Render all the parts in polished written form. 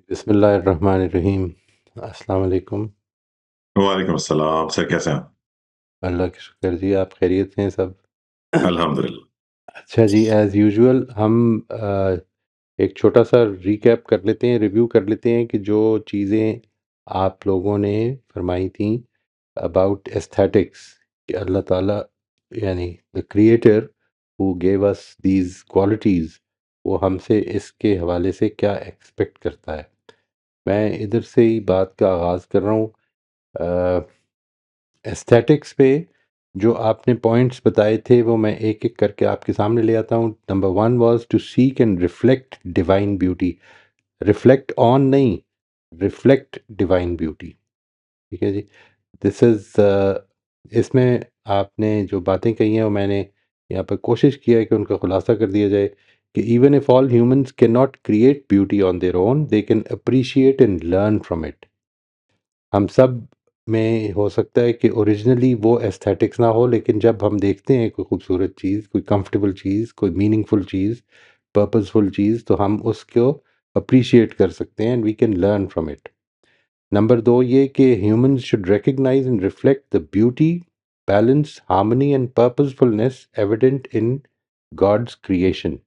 बिस्मिल्लाहिर्रहमानिर्रहीम। अस्सलाम वालेकुम। वालेकुम अस्सलाम सर, कैसे हैं आप? अल्लाह का शुक्र जी, आप खैरियत से हैं सब? अल्हम्दुलिल्लाह। अच्छा जी, एज़ यूजुअल हम एक छोटा-सा रिकैप कर लेते हैं, रिव्यू कर लेते हैं कि जो चीज़ें आप लोगों ने फरमाई थीं अबाउट एस्थेटिक्स कि अल्लाह ताला यानी the creator who gave us these qualities वो हमसे इसके हवाले से क्या एक्सपेक्ट करता है। मैं इधर से ही बात का आगाज़ कर रहा हूँ। एस्थेटिक्स पे जो आपने पॉइंट्स बताए थे वो मैं एक-एक करके आपके सामने ले आता हूँ। Number 1 was to seek and reflect divine beauty. Reflect on नहीं, रिफ्लेक्ट डिवाइन ब्यूटी। ठीक है जी? दिस इज़ इसमें आपने जो बातें कही हैं वो मैंने यहाँ पर कोशिश किया है कि उनका खुलासा कर दिया जाए कि even if all humans can not create beauty on their own, they can appreciate and learn from it. हम सब में हो सकता है कि ओरिजिनली वो एस्थेटिक्स ना हो, लेकिन जब हम देखते हैं कोई खूबसूरत चीज़, कोई कंफर्टेबल चीज़, कोई मीनिंगफुल चीज़, पर्पसफुल चीज़, तो हम उसको अप्रिशिएट कर सकते हैं and we can learn from it. Number 2 ये कि humans should recognise and reflect the beauty, balance, harmony and purposefulness evident in God's creation.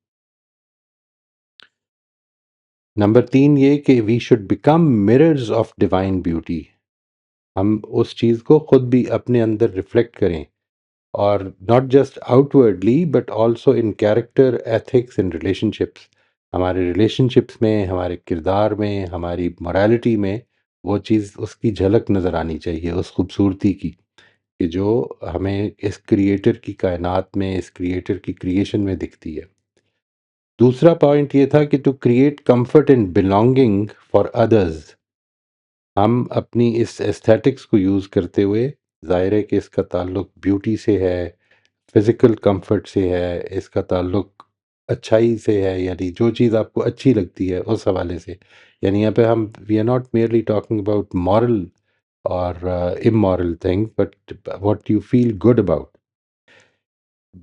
Number 3 ये कि we should become mirrors of divine beauty. हम उस चीज़ को खुद भी अपने अंदर रिफ्लेक्ट करें, और not just outwardly but also in character, ethics and relationships. हमारे रिलेशनशिप्स में, हमारे किरदार में, हमारी मोरालिटी में वो चीज़, उसकी झलक नज़र आनी चाहिए उस खूबसूरती की, कि जो हमें इस क्रिएटर की कायनात में, इस क्रिएटर की क्रिएशन में दिखती है। दूसरा पॉइंट ये था कि to create comfort and belonging for others. हम अपनी इस एस्थेटिक्स को यूज़ करते हुए, ज़ाहिर है कि इसका ताल्लुक ब्यूटी से है, फिज़िकल कंफर्ट से है, इसका ताल्लुक अच्छाई से है, यानी जो चीज़ आपको अच्छी लगती है उस हवाले से। यानी यहाँ पे हम we are not merely talking about moral और immoral things, but what you feel good about.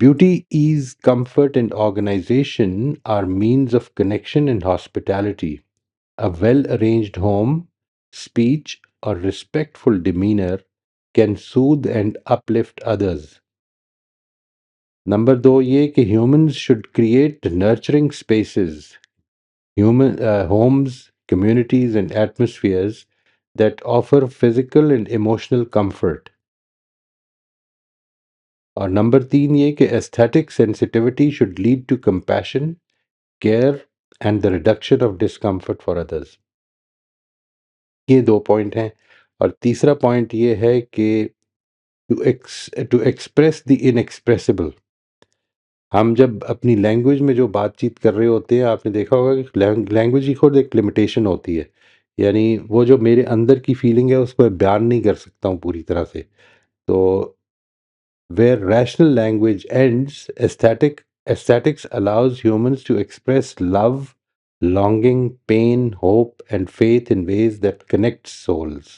Beauty, ease, comfort, and organization are means of connection and hospitality. A well arranged home, speech, or respectful demeanor can soothe and uplift others. Number 2 ये कि humans should create nurturing spaces, homes, communities, and atmospheres that offer physical and emotional comfort. और number 3 ये कि aesthetic sensitivity should lead to compassion, care and the reduction of discomfort for others. ये 2 point हैं। और तीसरा point ये है कि टू एक्सप्रेस द इनएक्सप्रेसिबल। हम जब अपनी लैंग्वेज में जो बातचीत कर रहे होते हैं, आपने देखा होगा कि लैंग्वेज की खुद एक लिमिटेशन होती है। यानी वो जो मेरे अंदर की फीलिंग है उसको मैं बयान नहीं कर सकता हूँ पूरी तरह से। तो where rational language ends, aesthetics allows humans to express love, longing, pain, hope, and faith in ways that connect souls.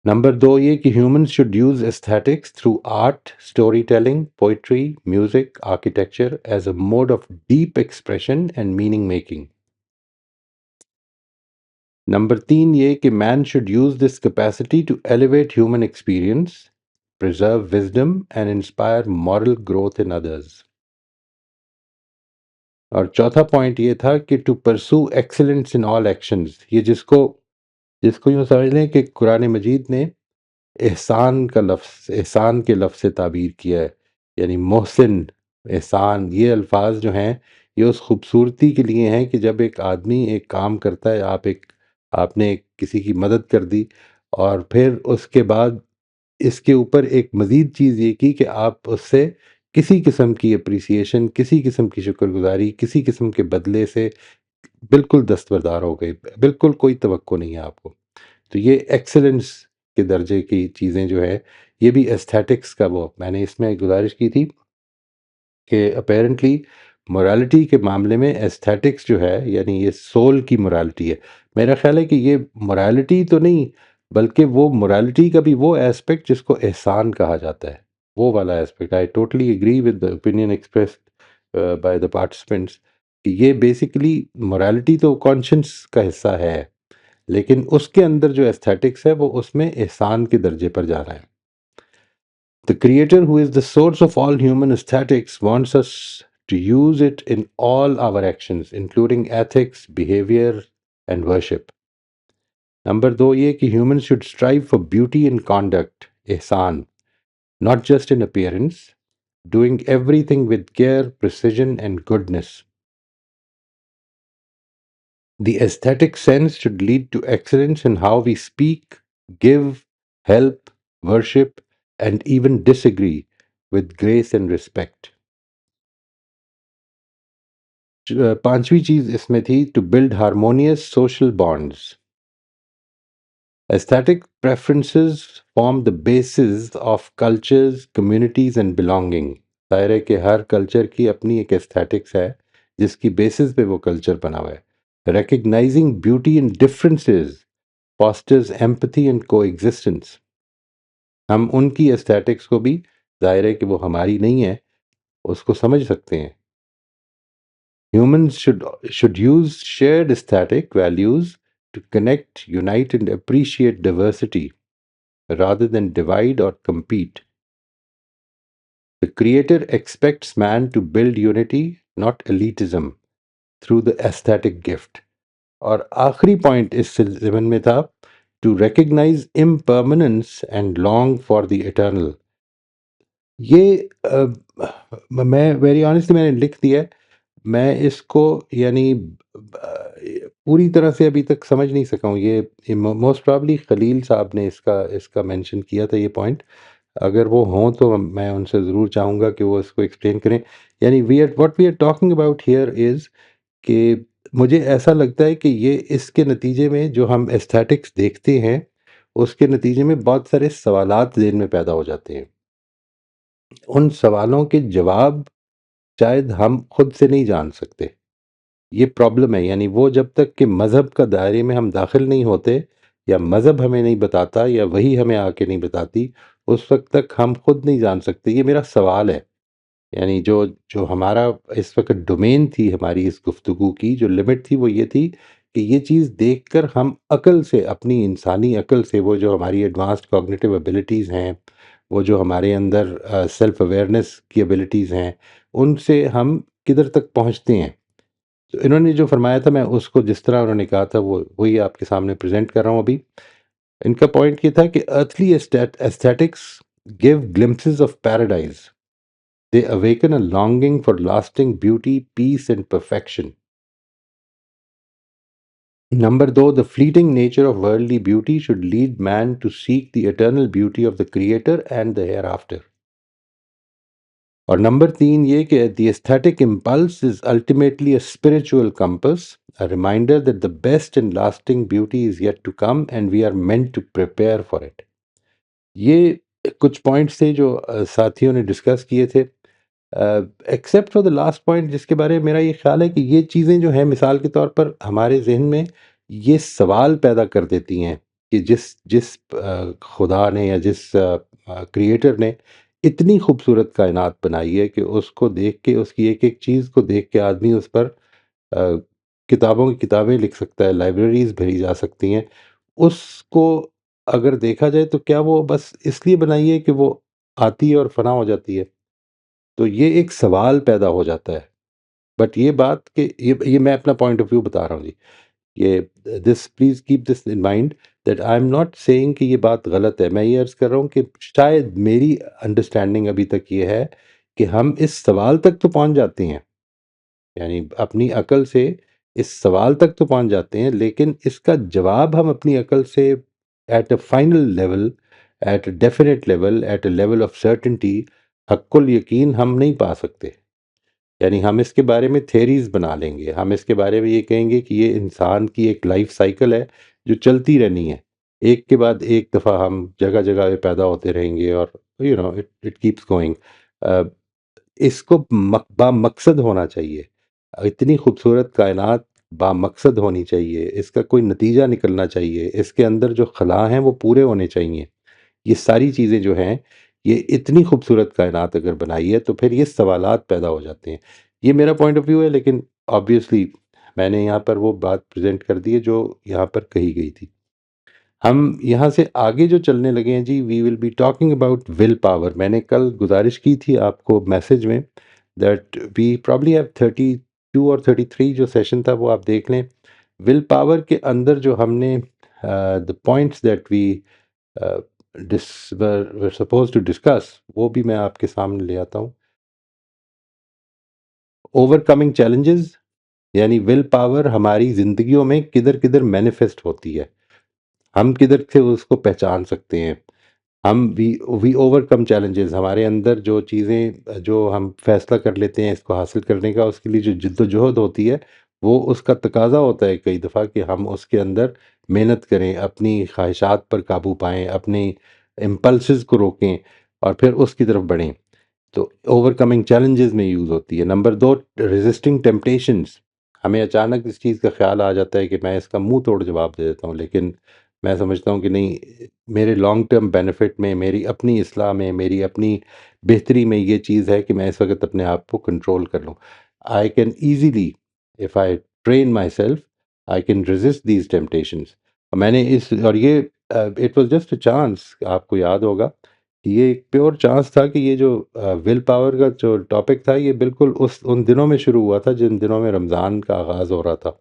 Number 2 ये कि humans should use aesthetics through art, storytelling, poetry, music, architecture as a mode of deep expression and meaning making. Number 3 ये कि man should use this capacity to elevate human experience, preserve wisdom, and inspire moral growth in others. और चौथा point ये था कि to pursue excellence in all actions. ये जिसको जिसको यूँ समझ लें कि कुरान मजीद ने एहसान के लफ्ज़ से ताबीर किया है। यानी मोहसिन, एहसान, ये अल्फाज जो हैं ये उस खूबसूरती के लिए हैं कि जब एक आदमी एक काम करता है, आपने किसी की मदद कर दी, और फिर उसके बाद इसके ऊपर एक मज़ीद चीज़ ये की कि आप उससे किसी किस्म की एप्रिसिएशन, किसी किस्म की शुक्रगुज़ारी, किसी किस्म के बदले से बिल्कुल दस्तबरदार हो गए। बिल्कुल कोई तवक्को नहीं है आपको। तो ये एक्सीलेंस के दर्जे की चीज़ें जो है, ये भी एस्थेटिक्स का वो मैंने इसमें गुज़ारिश की थी कि अपैरेंटली मोरालिटी के मामले में एस्थेटिक्स जो है, यानी ये सोल की मोरालिटी है। मेरा ख़्याल है कि ये मोरालिटी तो नहीं, बल्कि वो मोरालिटी का भी वो एस्पेक्ट जिसको एहसान कहा जाता है, वो वाला aspect. I totally agree with the opinion expressed by the participants कि ये बेसिकली मोरालिटी तो कॉन्शियस का हिस्सा है, लेकिन उसके अंदर जो एस्थेटिक्स है वो उसमें एहसान के दर्जे पर जा रहा है. The creator, who is the source of all human aesthetics, wants us to use it in all our actions, including ethics, behavior, and worship. Number 2 ये कि humans should strive for beauty in conduct, ihsan, not just in appearance, doing everything with care, precision, and goodness. The aesthetic sense should lead to excellence in how we speak, give, help, worship, and even disagree with grace and respect. पांचवी चीज इसमें थी to build harmonious social bonds. Aesthetic preferences form the basis of cultures, communities and belonging. जाहिर है कि हर culture की अपनी एक एस्थेटिक्स है जिसकी बेसिस पे वो कल्चर बना हुआ है. Recognizing beauty in differences fosters empathy and coexistence. हम उनकी एस्थेटिक्स को भी, जाहिर है कि वो हमारी नहीं है, उसको समझ सकते हैं. Humans should use shared aesthetic values to connect, unite, and appreciate diversity rather than divide or compete. The Creator expects man to build unity, not elitism, through the aesthetic gift. और आखिरी पॉइंट इस ज़िमन में था to recognize impermanence and long for the eternal. ये मैं very honestly मैंने लिख दिया है. मैं इसको यानी पूरी तरह से अभी तक समझ नहीं सका हूँ. ये मोस्ट प्रॉब्ली खलील साहब ने इसका मेंशन किया था ये पॉइंट. अगर वो हों तो मैं उनसे ज़रूर चाहूँगा कि वो इसको एक्सप्लेन करें. यानी what we are talking about here is कि मुझे ऐसा लगता है कि ये इसके नतीजे में जो हम एस्थेटिक्स देखते हैं, उसके नतीजे में बहुत सारे सवालात ज़हन में पैदा हो जाते हैं. उन सवालों के जवाब शायद हम खुद से नहीं जान सकते. ये प्रॉब्लम है. यानी वो जब तक कि मज़हब का दायरे में हम दाखिल नहीं होते या मज़हब हमें नहीं बताता या वही हमें आके नहीं बताती, उस वक़्त तक हम खुद नहीं जान सकते. ये मेरा सवाल है. यानी जो जो हमारा इस वक़्त डोमेन थी हमारी इस गुफ्तगू की, जो लिमिट थी वो ये थी कि ये चीज़ देखकर हम अक़ल से, अपनी इंसानी अक़ल से, वो जो हमारी एडवांस्ड कॉग्निटिव एबिलिटीज़ हैं, वो जो हमारे अंदर सेल्फ अवेयरनेस की एबिलिटीज़ हैं, उनसे हम किधर तक पहुँचते हैं. तो इन्होंने जो फरमाया था मैं उसको जिस तरह उन्होंने कहा था वो वही आपके सामने प्रेज़ेंट कर रहा हूँ अभी. इनका पॉइंट ये था कि earthly aesthetics give glimpses of paradise. They awaken a longing for lasting beauty, peace, and perfection. Number 2, the fleeting nature of worldly beauty should lead man to seek the eternal beauty of the Creator and the hereafter. और number 3 ये कि the aesthetic impulse is ultimately a spiritual compass, a reminder that the best and lasting beauty is yet to come and we are meant to prepare for it. ये कुछ points थे जो साथियों ने discuss किए थे. Except for the last point जिसके बारे में मेरा ये ख्याल है कि ये चीज़ें जो हैं मिसाल के तौर पर हमारे जहन में ये सवाल पैदा कर देती हैं कि जिस जिस खुदा ने या जिस क्रिएटर ने इतनी खूबसूरत कायनात बनाई है कि उसको देख के, उसकी एक एक चीज़ को देख के आदमी उस पर किताबों की किताबें लिख सकता है, लाइब्रेरीज भरी जा सकती हैं. उसको अगर देखा जाए तो क्या वो बस इसलिए बनाई है कि वो आती है और फना हो जाती है. तो ये एक सवाल पैदा हो जाता है. बट ये बात कि ये मैं अपना पॉइंट ऑफ व्यू बता रहा हूँ जी. ये this please keep this in mind that I am not saying कि ये बात गलत है. मैं ये अर्ज़ कर रहा हूँ कि शायद मेरी अंडरस्टैंडिंग अभी तक ये है कि हम इस सवाल तक तो पहुँच जाते हैं. यानी अपनी अकल से इस सवाल तक तो पहुँच जाते हैं, लेकिन इसका जवाब हम अपनी अकल से at a final level, at a definite level, at a level of certainty, हक्कुल यकीन हम नहीं पा सकते. यानी हम इसके बारे में थेरीज बना लेंगे. हम इसके बारे में ये कहेंगे कि ये इंसान की एक लाइफ साइकिल है जो चलती रहनी है. एक के बाद एक दफ़ा हम जगह जगह पे पैदा होते रहेंगे और इट इट कीप्स गोइंग. इसको बामकसद होना चाहिए. इतनी खूबसूरत कायनात बामकसद होनी चाहिए. इसका कोई नतीजा निकलना चाहिए. इसके अंदर जो खला हैं वो पूरे होने चाहिए. ये सारी चीज़ें जो हैं, ये इतनी खूबसूरत कायनात अगर बनाई है तो फिर ये सवालात पैदा हो जाते हैं. ये मेरा पॉइंट ऑफ व्यू है, लेकिन ऑब्वियसली मैंने यहाँ पर वो बात प्रेज़ेंट कर दी है जो यहाँ पर कही गई थी। हम यहाँ से आगे जो चलने लगे हैं जी, we will be talking about will power. मैंने कल गुज़ारिश की थी आपको मैसेज में दैट वी प्रॉब्ली हैव 32 और 33 जो सेशन था वो आप देख लें। विल पावर के अंदर जो हमने द पॉइंट्स दैट वी डिस वर सपोज्ड टू डिस्कस वो भी मैं आपके सामने ले आता हूँ। ओवरकमिंग चैलेंजेस, यानी विल पावर हमारी ज़िंदगियों में किधर-किधर मैनिफेस्ट होती है। हम किधर से उसको पहचान सकते हैं। हम वी ओवरकम चैलेंजेस, हमारे अंदर जो चीज़ें जो हम फैसला कर लेते हैं इसको हासिल करने का, उसके लिए जो जिद्दोजहद होती है, वो उसका तकाज़ा होता है कई दफ़ा कि हम उसके अंदर मेहनत करें, अपनी ख्वाहिशात पर काबू पाएँ, अपनी इम्पल्सेस को रोकें और फिर उसकी तरफ बढ़ें। तो ओवरकमिंग चैलेंजेस में यूज़ होती है। Number 2, resisting temptations. हमें अचानक इस चीज़ का ख़्याल आ जाता है कि मैं इसका मुँह तोड़ जवाब दे देता हूँ, लेकिन मैं समझता हूँ कि नहीं, मेरे लॉन्ग टर्म बेनिफिट में, मेरी अपनी इस्लाह में, मेरी अपनी बेहतरी में ये चीज़ है कि मैं इस वक़्त अपने आप को कंट्रोल कर लूँ। I can easily, if I train my self, I can resist these temptations. मैंने इस और ये it was just a chance, आपको याद होगा ये एक प्योर चांस था कि ये जो विल पावर का जो टॉपिक था ये बिल्कुल उस उन दिनों में शुरू हुआ था जिन दिनों में रमज़ान का आगाज़ हो रहा था,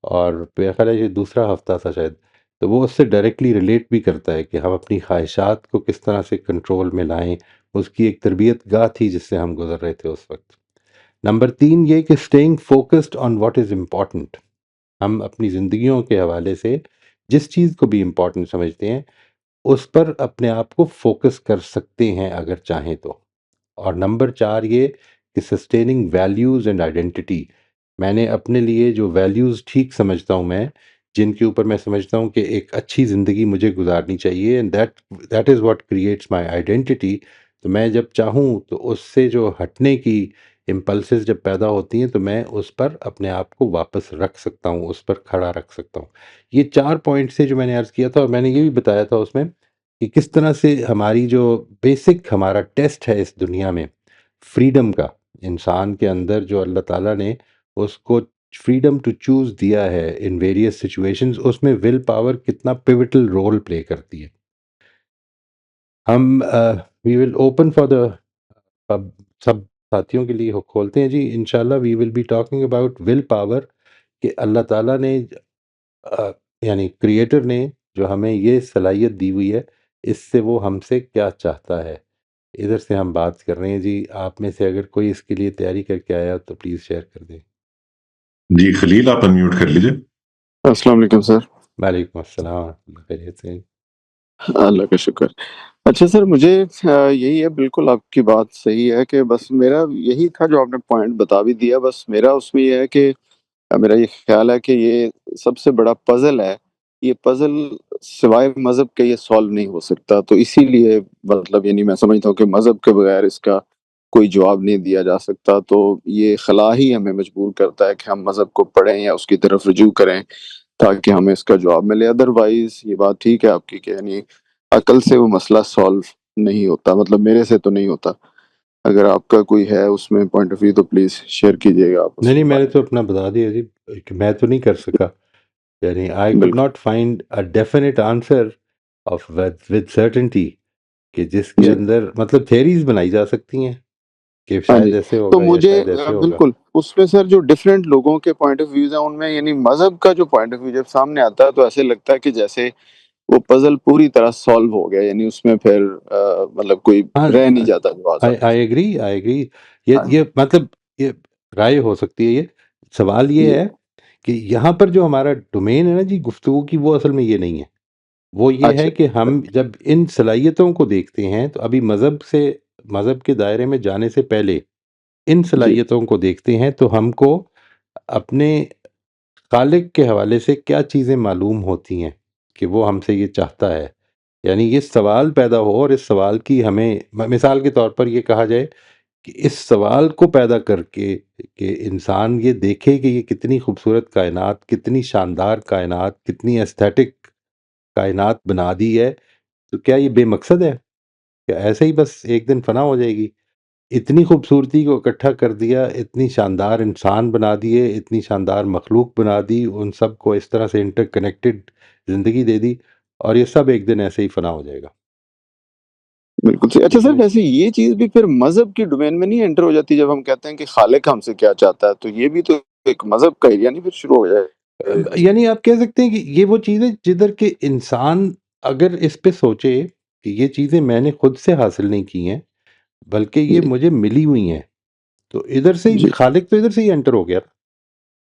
और मेरा ख़्याल है ये दूसरा हफ़्ता था शायद। तो वो उससे डायरेक्टली रिलेट भी करता है कि हम अपनी ख्वाहिशात को किस तरह से कंट्रोल में लाएँ, उसकी एक तरबियत गाह थी जिससे हम गुज़र रहे थे उस वक़्त। नंबर 3 ये कि staying focused on what is important. हम अपनी ज़िंदगियों के हवाले से जिस चीज़ को भी इम्पोर्टेंट समझते हैं, उस पर अपने आप को फ़ोकस कर सकते हैं अगर चाहें तो। और नंबर 4 ये कि सस्टेनिंग वैल्यूज़ एंड आइडेंटिटी। मैंने अपने लिए जो वैल्यूज़ ठीक समझता हूँ मैं, जिनके ऊपर मैं समझता हूँ कि एक अच्छी ज़िंदगी मुझे गुज़ारनी चाहिए, and that is what creates my identity. तो मैं जब चाहूँ तो उससे जो हटने की इम्पल्सेस जब पैदा होती हैं, तो मैं उस पर अपने आप को वापस रख सकता हूँ, उस पर खड़ा रख सकता हूँ। ये 4 पॉइंट्स थे जो मैंने अर्ज़ किया था, और मैंने ये भी बताया था उसमें कि किस तरह से हमारी जो बेसिक हमारा टेस्ट है इस दुनिया में, फ्रीडम का, इंसान के अंदर जो अल्लाह ताला ने उसको फ्रीडम टू चूज़ दिया है इन वेरियस सिचुएशंस, उसमें विल पावर कितना पिवटल रोल प्ले करती है। हम we will open for the अब सब साथियों के लिए खोलते हैं जी, इंशाल्लाह we will be talking about will power कि अल्लाह ताला ने अ, यानी क्रिएटर ने जो हमें ये सलाहियत दी हुई है, इससे वो हमसे क्या चाहता है। इधर से हम बात कर रहे हैं जी, आप में से अगर कोई इसके लिए तैयारी करके आया तो प्लीज़ शेयर कर दें। जी खलील, आप अनम्यूट कर लीजिए। अस्सलाम वालेकुम सर। वालेकुम अस्सलाम, खैरियत से? अल्लाह का शुक्र। अच्छा सर, मुझे यही है, बिल्कुल आपकी बात सही है कि बस मेरा यही था जो आपने पॉइंट बता भी दिया। बस मेरा उसमें ये है कि मेरा ये ख़्याल है कि ये सबसे बड़ा पज़ल है। ये पज़ल सिवाय मज़हब के ये सॉल्व नहीं हो सकता। तो इसीलिए मतलब यानी मैं समझता हूँ कि मज़हब के बगैर इसका कोई जवाब नहीं दिया जा सकता। तो ये ख़ला ही हमें मजबूर करता है कि हम मज़हब को पढ़ें या उसकी तरफ रुजू करें, ताकि हमें इसका जवाब मिले। अदरवाइज़ ये बात ठीक है आपकी कि यानी अकल से वो मसला सॉल्व नहीं होता, मतलब मेरे से तो नहीं होता। अगर आपका कोई है उसमें पॉइंट ऑफ व्यू तो प्लीज़ शेयर कीजिएगा आप नहीं, नहीं, उसके मैंने बारे तो अपना बता दिया जी कि मैं तो नहीं कर सका। यानी आई में। कुड बिल्कुल, not find a definite answer of with certainty कि जिसके जी। अंदर मतलब थियरीज़ बनाई जा सकती हैं कि हाँ जी, शायद ऐसे तो होगा या मुझे शायद ऐसे होगा। बिल्कुल उसमें सर जो डिफरेंट लोगों के पॉइंट ऑफ व्यूज़ हैं उनमें यानी मज़हब का जो पॉइंट ऑफ व्यू जब सामने आता है तो ऐसे लगता है कि जैसे वो पज़ल पूरी तरह सॉल्व हो गया, यानी उसमें फिर मतलब कोई हाँ, रह नहीं जाता जो आई आज़ाद। I agree, I agree. ये हाँ, मतलब ये राय हो सकती है ये। सवाल ये जी। है कि यहाँ पर जो हमारा डोमेन है ना जी गुफ्तगू की, वो असल में ये नहीं है। वो ये है अच्छा, कि हम जब इन सलाहियतों को देखते हैं तो अभी मज़हब के दायरे में जाने से पहले इन जी, सलाहियतों को देखते हैं तो हमको अपने खालिक के हवाले से क्या चीज़ें मालूम होती हैं कि वो हमसे ये चाहता है। यानी ये सवाल पैदा हो, और इस सवाल की हमें मिसाल के तौर पर ये कहा जाए कि इस सवाल को पैदा करके कि इंसान ये देखे कि ये कितनी खूबसूरत कायनात, कितनी शानदार कायनात, कितनी एस्थेटिक कायनात बना दी है, तो क्या ये बेमकसद है? क्या ऐसे ही बस एक दिन फ़ना हो जाएगी? इतनी खूबसूरती को इकट्ठा कर दिया, इतनी शानदार इंसान बना दिए, इतनी शानदार मखलूक बना दी, उन सब को इस तरह से इंटरकनेक्टेड ज़िंदगी दे दी, और ये सब एक दिन ऐसे ही फना हो जाएगा। बिल्कुल सही। अच्छा ठीक सर, है ना? वैसे ये चीज़ भी फिर मज़हब की डोमेन में नहीं एंटर हो जाती जब हम कहते हैं कि खालिक हमसे क्या चाहता है? तो ये भी तो एक मज़हब का एरिया नहीं फिर शुरू हो जाएगा यहाँ से? यानी आप कह सकते हैं कि ये वो चीज़ है जिधर के इंसान अगर इस पे सोचे कि ये चीज़ें मैंने खुद से हासिल नहीं की हैं, बल्कि ये जी, मुझे मिली हुई हैं, तो इधर से ही जी, खालिक तो इधर से ही एंटर हो गया।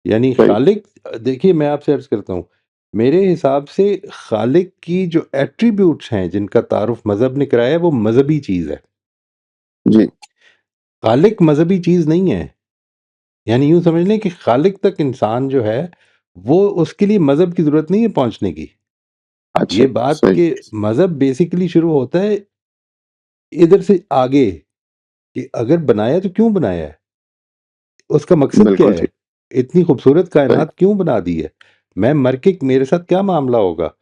यानी राइट, खालिक, देखिए मैं आपसे अर्ज़ करता हूँ, मेरे हिसाब से खालिक की जो एट्रिब्यूट्स हैं जिनका तारुफ़ मज़हब ने कराया है वो मज़हबी चीज़ है। जी, खालिक मज़हबी चीज़ नहीं है। यानी यूँ समझ लें कि खालिक तक इंसान जो है, वो उसके लिए मज़हब की ज़रूरत नहीं है पहुँचने की। अच्छा, ये बात सही, कि मज़हब बेसिकली शुरू होता है इधर से आगे, कि अगर बनाया तो क्यों बनाया है? उसका मकसद क्या बिल्कुल है? ठीक, इतनी खूबसूरत सही, कायनात क्यों बना दी है? मैं मर के मेरे साथ क्या मामला होगा?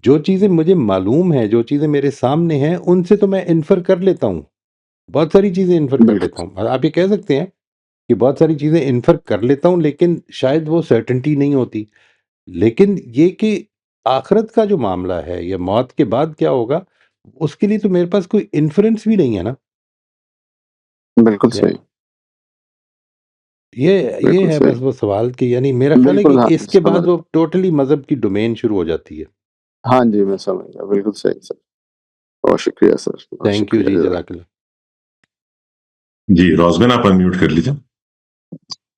जो चीज़ें मुझे मालूम हैं, जो चीज़ें मेरे सामने हैं, उनसे तो मैं इन्फर कर लेता हूँ। बहुत सारी चीज़ें इन्फर कर बिल्कुल, लेता हूँ। और आप ये कह सकते हैं कि बहुत सारी चीज़ें इन्फर कर लेता हूँ, लेकिन शायद वो सर्टेनिटी नहीं होती। लेकिन ये कि आखिरत का जो मामला है या मौत के बाद क्या होगा, उसके लिए तो मेरे पास कोई इन्फ्रेंस भी नहीं है ना। बिल्कुल या सही, ये बिल्कुल है सही। बस वो सवाल कि यानी मेरा ख्याल है कि बिल्कुल, हाँ, इसके समझ बाद वो टोटली मज़हब की डोमेन शुरू हो जाती है। हाँ जी, मैं समझ गया, बिल्कुल सही सर। बहुत शुक्रिया सर, बहुत थैंक यू शुक्रिया जी, जज़ाक जज़ाकल्लाह। जी, रोज़बेन आप अनम्यूट कर लीजिए।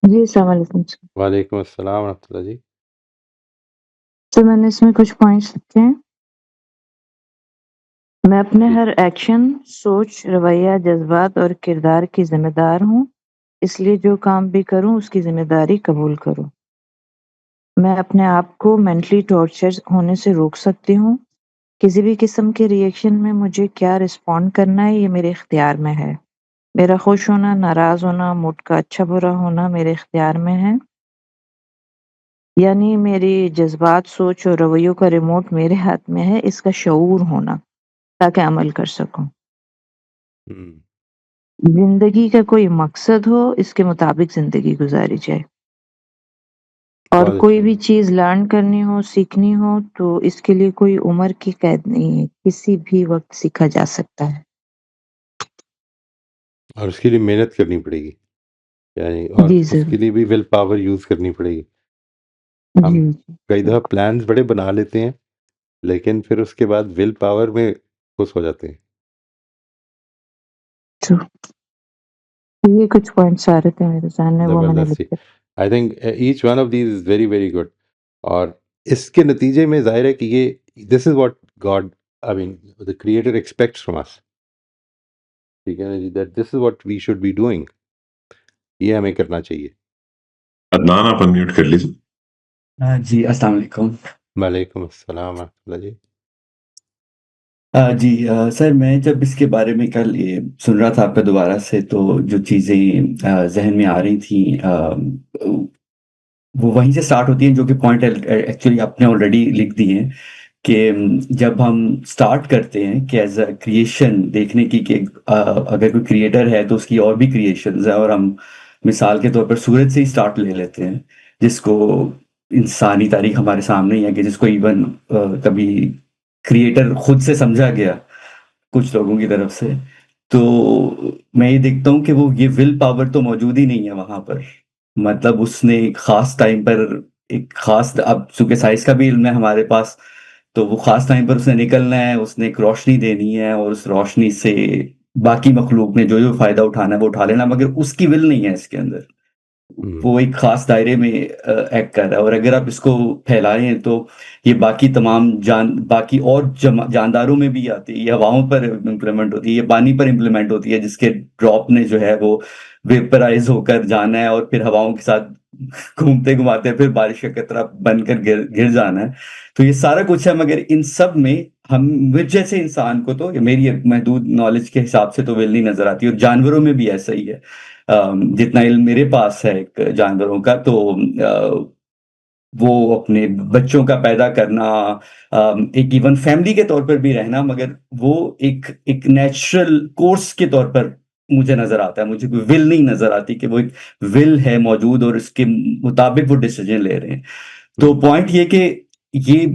जी, अस्सलाम वालेकुम सर। वालेकुम अस्सलाम रहमतुल्लाह जी। सर मैंने इसमें कुछ पॉइंट्स लिखे हैं। मैं अपने जी। हर एक्शन, सोच, रवैया, जज़्बात और किरदार की ज़िम्मेदार हूँ, इसलिए जो काम भी करूँ उसकी ज़िम्मेदारी कबूल करूँ। मैं अपने आप को मेंटली टॉर्चर होने से रोक सकती हूँ। किसी भी किस्म के रिएक्शन में मुझे क्या रिस्पॉन्ड करना है ये मेरे इख्तियार में है। मेरा खुश होना, नाराज़ होना, मूड का अच्छा-बुरा होना मेरे इख्तियार में है। यानी मेरी जज़्बात, सोच और रवैयों का रिमोट मेरे हाथ में है, इसका शऊर होना, ताकि अमल कर सकूँ। हुँ, ज़िंदगी का कोई मकसद हो, इसके मुताबिक ज़िंदगी गुज़ारी जाए। और बहुत कोई अच्छा। भी चीज़ लर्न करनी हो, सीखनी हो, तो इसके लिए कोई उम्र की कैद नहीं है, किसी भी वक़्त सीखा जा सकता है। और उसके लिए मेहनत करनी पड़ेगी। यानी और जी, उसके ज़रूर। लिए भी विल पावर यूज़ करनी पड़ेगी। जी, हम जी, कई दफ़ा बिल्कुल, प्लान्स बड़े बना लेते हैं, लेकिन फिर उसके बाद विल पावर में खुश हो जाते हैं। ट्रू। ये कुछ पॉइंट्स आ रहे थे मेरे ज़हन में, वो मैंने ज़बरदस्त जी। लिखे। I think each one of these is very, very good. और इसके नतीजे में ज़ाहिर है कि ये this is what God, I mean the creator expects from us. ठीक है ना जी, that this is what we should be doing. ये हमें करना चाहिए। अदनान आप अनम्यूट कर लीजिए। जी, अस्सलाम वालेकुम। वालेकुम अस्सलाम व रहमतुल्लाह जी। जी सर मैं जब इसके बारे में कल ये सुन रहा था आपका दोबारा से तो जो चीज़ें ज़हन में आ रही थी वो वहीं से स्टार्ट होती हैं जो कि पॉइंट एक्चुअली आपने ऑलरेडी लिख दिए हैं कि जब हम स्टार्ट करते हैं कि एज़ अ क्रिएशन देखने की कि अगर कोई क्रिएटर है तो उसकी और भी क्रिएशंस हैं और हम मिसाल के तौर पर सूरज से ही स्टार्ट ले लेते हैं, जिसको इंसानी तारीख़ हमारे सामने ही है कि जिसको इवन कभी क्रिएटर खुद से समझा गया, कुछ लोगों की तरफ से। तो मैं ये देखता हूँ कि वो ये विल पावर तो मौजूद ही नहीं है वहाँ पर। मतलब उसने एक ख़ास टाइम पर एक ख़ास अब चूँकि साइज़ का भी इल्म है हमारे पास, तो वो ख़ास टाइम पर उसने निकलना है, उसने एक रोशनी देनी है और उस रोशनी से बाकी मख़लूक ने जो-जो फ़ायदा उठाना है वो उठा लेना मगर उसकी विल नहीं है इसके अंदर। हुँ, वो एक ख़ास दायरे में एक्ट कर रहा है और अगर आप इसको फैलाएँ तो ये बाकी तमाम बाकी और जानदारों में भी आती है, ये हवाओं पर इम्प्लीमेंट होती है, ये पानी पर इम्प्लीमेंट होती है जिसके ड्रॉप ने जो है वो वेपराइज़ होकर जाना है और फिर हवाओं के साथ घूमते-घुमाते फिर बारिश का कतरा बनकर गिर गिर जाना है। तो ये सारा कुछ है मगर इन सब में हम मुझ जैसे इंसान को तो मेरी एक महदूद नॉलेज के हिसाब से तो विल नहीं नज़र आती और जानवरों में भी ऐसा ही है। जितना इल्म मेरे पास है एक जानवरों का तो वो अपने बच्चों का पैदा करना एक इवन फैमिली के तौर पर भी रहना मगर वो एक एक नेचुरल कोर्स के तौर पर मुझे नजर आता है, मुझे कोई विल नहीं नजर आती कि वो एक विल है मौजूद और इसके मुताबिक वो डिसीजन ले रहे हैं। तो पॉइंट ये कि ये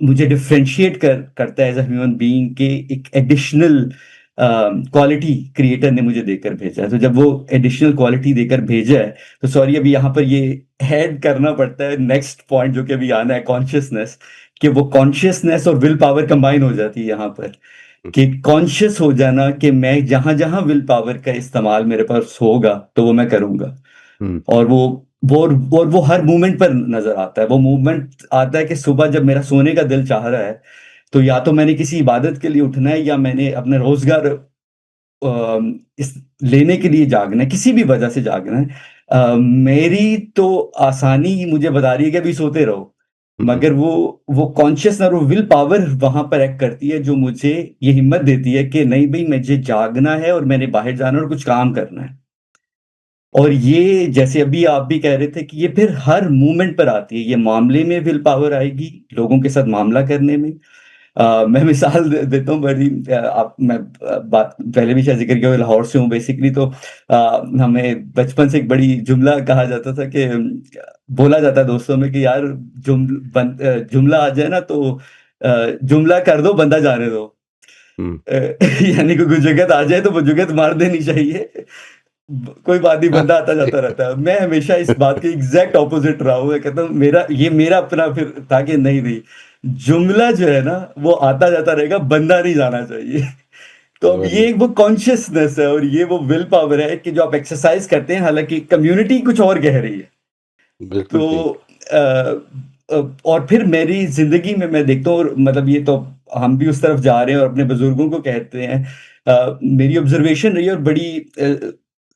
मुझे डिफ्रेंशिएट करता है एज अ ह्यूमन बीइंग के एक एडिशनल क्वालिटी क्रिएटर ने मुझे देकर भेजा है। तो जब वो एडिशनल क्वालिटी देकर भेजा है, तो सॉरी अभी यहाँ पर ये ऐड करना पड़ता है नेक्स्ट पॉइंट जो कि अभी आना है, कॉन्शियसनेस, कि वो कॉन्शियसनेस और विल पावर कंबाइन हो जाती है यहाँ पर, कि कॉन्शियस हो जाना कि मैं जहां जहां विल पावर का इस्तेमाल मेरे पास होगा तो वो मैं करूंगा। और वो हर मूवमेंट पर नजर आता है। वो मूवमेंट आता है कि सुबह जब मेरा सोने का दिल चाह रहा है, तो या तो मैंने किसी इबादत के लिए उठना है, या मैंने अपने रोजगार इस लेने के लिए जागना है, किसी भी वजह से जागना है। मेरी तो आसानी मुझे बता रही है कि अभी सोते रहो, मगर वो कॉन्शियस और वो विल पावर वहां पर एक्ट करती है, जो मुझे ये हिम्मत देती है कि नहीं भाई, मुझे जागना है और मैंने बाहर जाना और कुछ काम करना है। और ये जैसे अभी आप भी कह रहे थे कि ये फिर हर मूवमेंट पर आती है। ये मामले में विल पावर आएगी, लोगों के साथ मामला करने में। मैं मिसाल देता हूँ बड़ी। मैं बात पहले भी शायद जिक्र किया, लाहौर से हूँ बेसिकली। तो हमें बचपन से एक बड़ी जुमला कहा जाता था कि बोला जाता है दोस्तों में कि यार जुमला आ जाए ना तो जुमला कर दो, बंदा जाने दो। यानी कि कोई जुगत आ जाए तो वो जुगत मार देनी चाहिए। कोई बात नहीं, बंदा आता जाता रहता है। मैं हमेशा इस बात के एग्जैक्ट ऑपोजिट रहा हूँ। मैं कहता हूँ मेरा अपना फिर था कि नहीं, जुमला जो है ना वो आता जाता रहेगा, बंदा नहीं जाना चाहिए। तो अब ये वो कॉन्शियसनेस है और ये वो विल पावर है कि जो आप एक्सरसाइज करते हैं, हालांकि कम्युनिटी कुछ और कह रही है। तो और फिर मेरी जिंदगी में मैं देखता हूँ, मतलब ये तो हम भी उस तरफ जा रहे हैं और अपने बुजुर्गों को कहते हैं। मेरी ऑब्जर्वेशन रही और बड़ी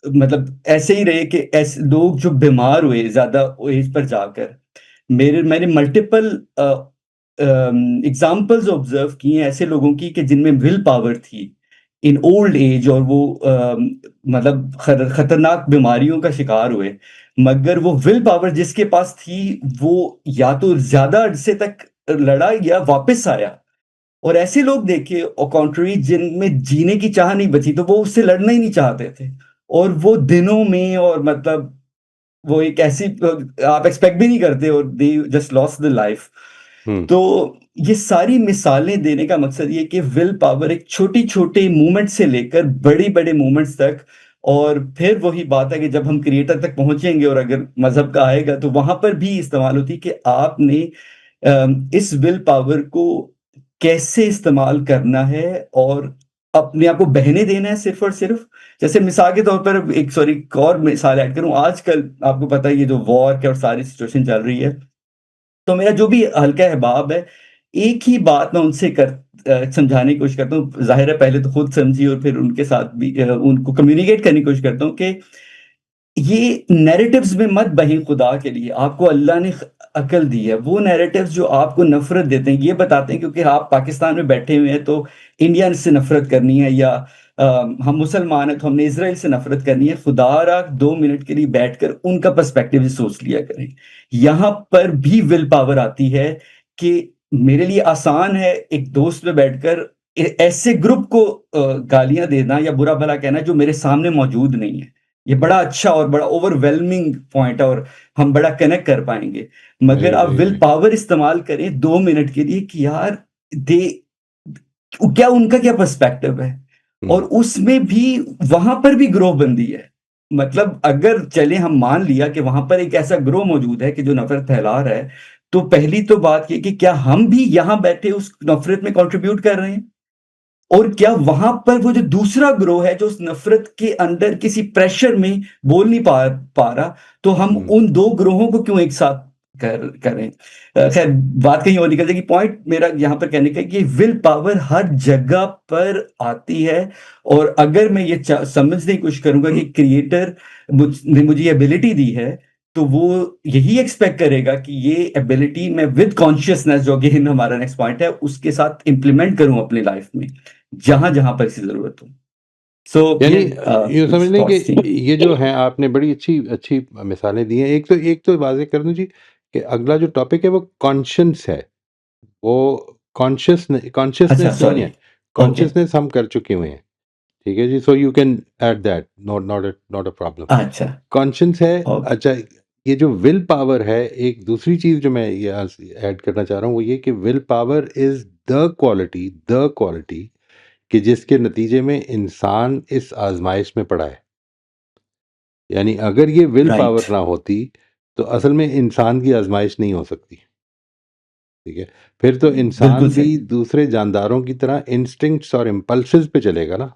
मतलब ऐसे ही रहे कि ऐसे लोग जो बीमार हुए ज्यादा एज पर जाकर, मैंने मल्टीपल एग्जाम्पल्स ऑब्जर्व किए हैं ऐसे लोगों की कि जिनमें विल पावर थी इन ओल्ड एज, और वो मतलब खतरनाक बीमारियों का शिकार हुए, मगर वो विल पावर जिसके पास थी वो या तो ज्यादा अरसे तक लड़ा या वापस आया। और ऐसे लोग देखे और कॉन्ट्री जिनमें जीने की चाह नहीं बची, तो वो उससे लड़ना ही नहीं चाहते थे, और वो दिनों में, और मतलब वो एक ऐसी आप एक्सपेक्ट भी नहीं करते, और they just lost the life. तो ये सारी मिसालें देने का मकसद ये कि विल पावर एक छोटी छोटे मूवमेंट से लेकर बड़ी बड़े मूवमेंट्स तक, और फिर वही बात है कि जब हम क्रिएटर तक पहुंचेंगे और अगर मजहब का आएगा तो वहां पर भी इस्तेमाल होती है कि आपने इस विल पावर को कैसे इस्तेमाल करना है और अपने आप को बहने देना है सिर्फ और सिर्फ। जैसे मिसाल के तौर पर एक और मिसाल ऐड करूं, आजकल आपको पता है ये जो वॉर के और सारी सिचुएशन चल रही है, तो मेरा जो भी हल्का अहबाब है, एक ही बात मैं उनसे समझाने की कोशिश करता हूँ। जाहिर है पहले तो खुद समझी और फिर उनके साथ भी उनको कम्युनिकेट करने की कोशिश करता हूँ कि ये नैरेटिव्स में मत बहें। खुदा के लिए आपको अल्लाह ने अकल दी है। वो नैरेटिव्स जो आपको नफरत देते हैं, ये बताते हैं क्योंकि आप पाकिस्तान में बैठे हुए हैं तो इंडिया से नफरत करनी है, या हम मुसलमान हैं तो हमने इसराइल से नफरत करनी है। खुदारा 2 मिनट के लिए बैठकर उनका पर्सपेक्टिव सोच लिया करें। यहाँ पर भी विल पावर आती है कि मेरे लिए आसान है एक दोस्त में बैठकर ऐसे ग्रुप को गालियां देना या बुरा भला कहना जो मेरे सामने मौजूद नहीं है। ये बड़ा अच्छा और बड़ा ओवरवेलमिंग पॉइंट है और हम बड़ा कनेक्ट कर पाएंगे। मगर आप विल पावर इस्तेमाल करें 2 मिनट के लिए कि यार दे क्या उनका क्या पर्सपेक्टिव है, और उसमें भी वहां पर भी ग्रोह बंदी है। मतलब अगर चले हम मान लिया कि वहां पर एक ऐसा ग्रोह मौजूद है कि जो नफरत फैला रहा है, तो पहली तो बात ये कि क्या हम भी यहां बैठे उस नफरत में कंट्रीब्यूट कर रहे हैं, और क्या वहां पर वो जो दूसरा ग्रोह है जो उस नफरत के अंदर किसी प्रेशर में बोल नहीं पा रहा, तो हम उन दो ग्रोहों को क्यों एक साथ करें। खैर बात कहीं और निकल जाएगी। पॉइंट मेरा यहाँ पर कहने का कि विल पावर हर जगह पर आती है, और अगर मैं ये समझने की कोशिश करूंगा कि क्रिएटर ने मुझे ये एबिलिटी दी है, तो वो यही एक्सपेक्ट करेगा कि ये एबिलिटी मैं विद कॉन्शियसनेस, जो अगेन हमारा नेक्स्ट पॉइंट है, उसके साथ इंप्लीमेंट करूं अपनी लाइफ में जहां जहां पर इसकी जरूरत हो। सो यानी ये समझ लें कि ये जो है आपने बड़ी अच्छी मिसालें दी हैं। एक तो वाज़ेह कर दूं जी कि अगला जो टॉपिक है वो कॉन्शियस है, वो कॉन्शियसनेस नहीं है। कॉन्शियसनेस हम कर चुके हुए हैं। ठीक है जी, so you can add that, not a problem. अच्छा। कॉन्शियस है। ओके। अच्छा, ये जो विल पावर है, एक दूसरी चीज जो मैं यहाँ ऐड करना चाह रहा हूँ वो ये कि will power is the quality कि जिसके नतीजे में इंसान इस आजमाइश में पड़ा है। यानी अगर ये विल राइट। पावर ना होती तो असल में इंसान की आजमाइश नहीं हो सकती। ठीक है, फिर तो बिल्कुल इंसान भी सही। दूसरे जानदारों की तरह इंस्टिंक्ट्स और इम्पल्सेस पे चलेगा ना।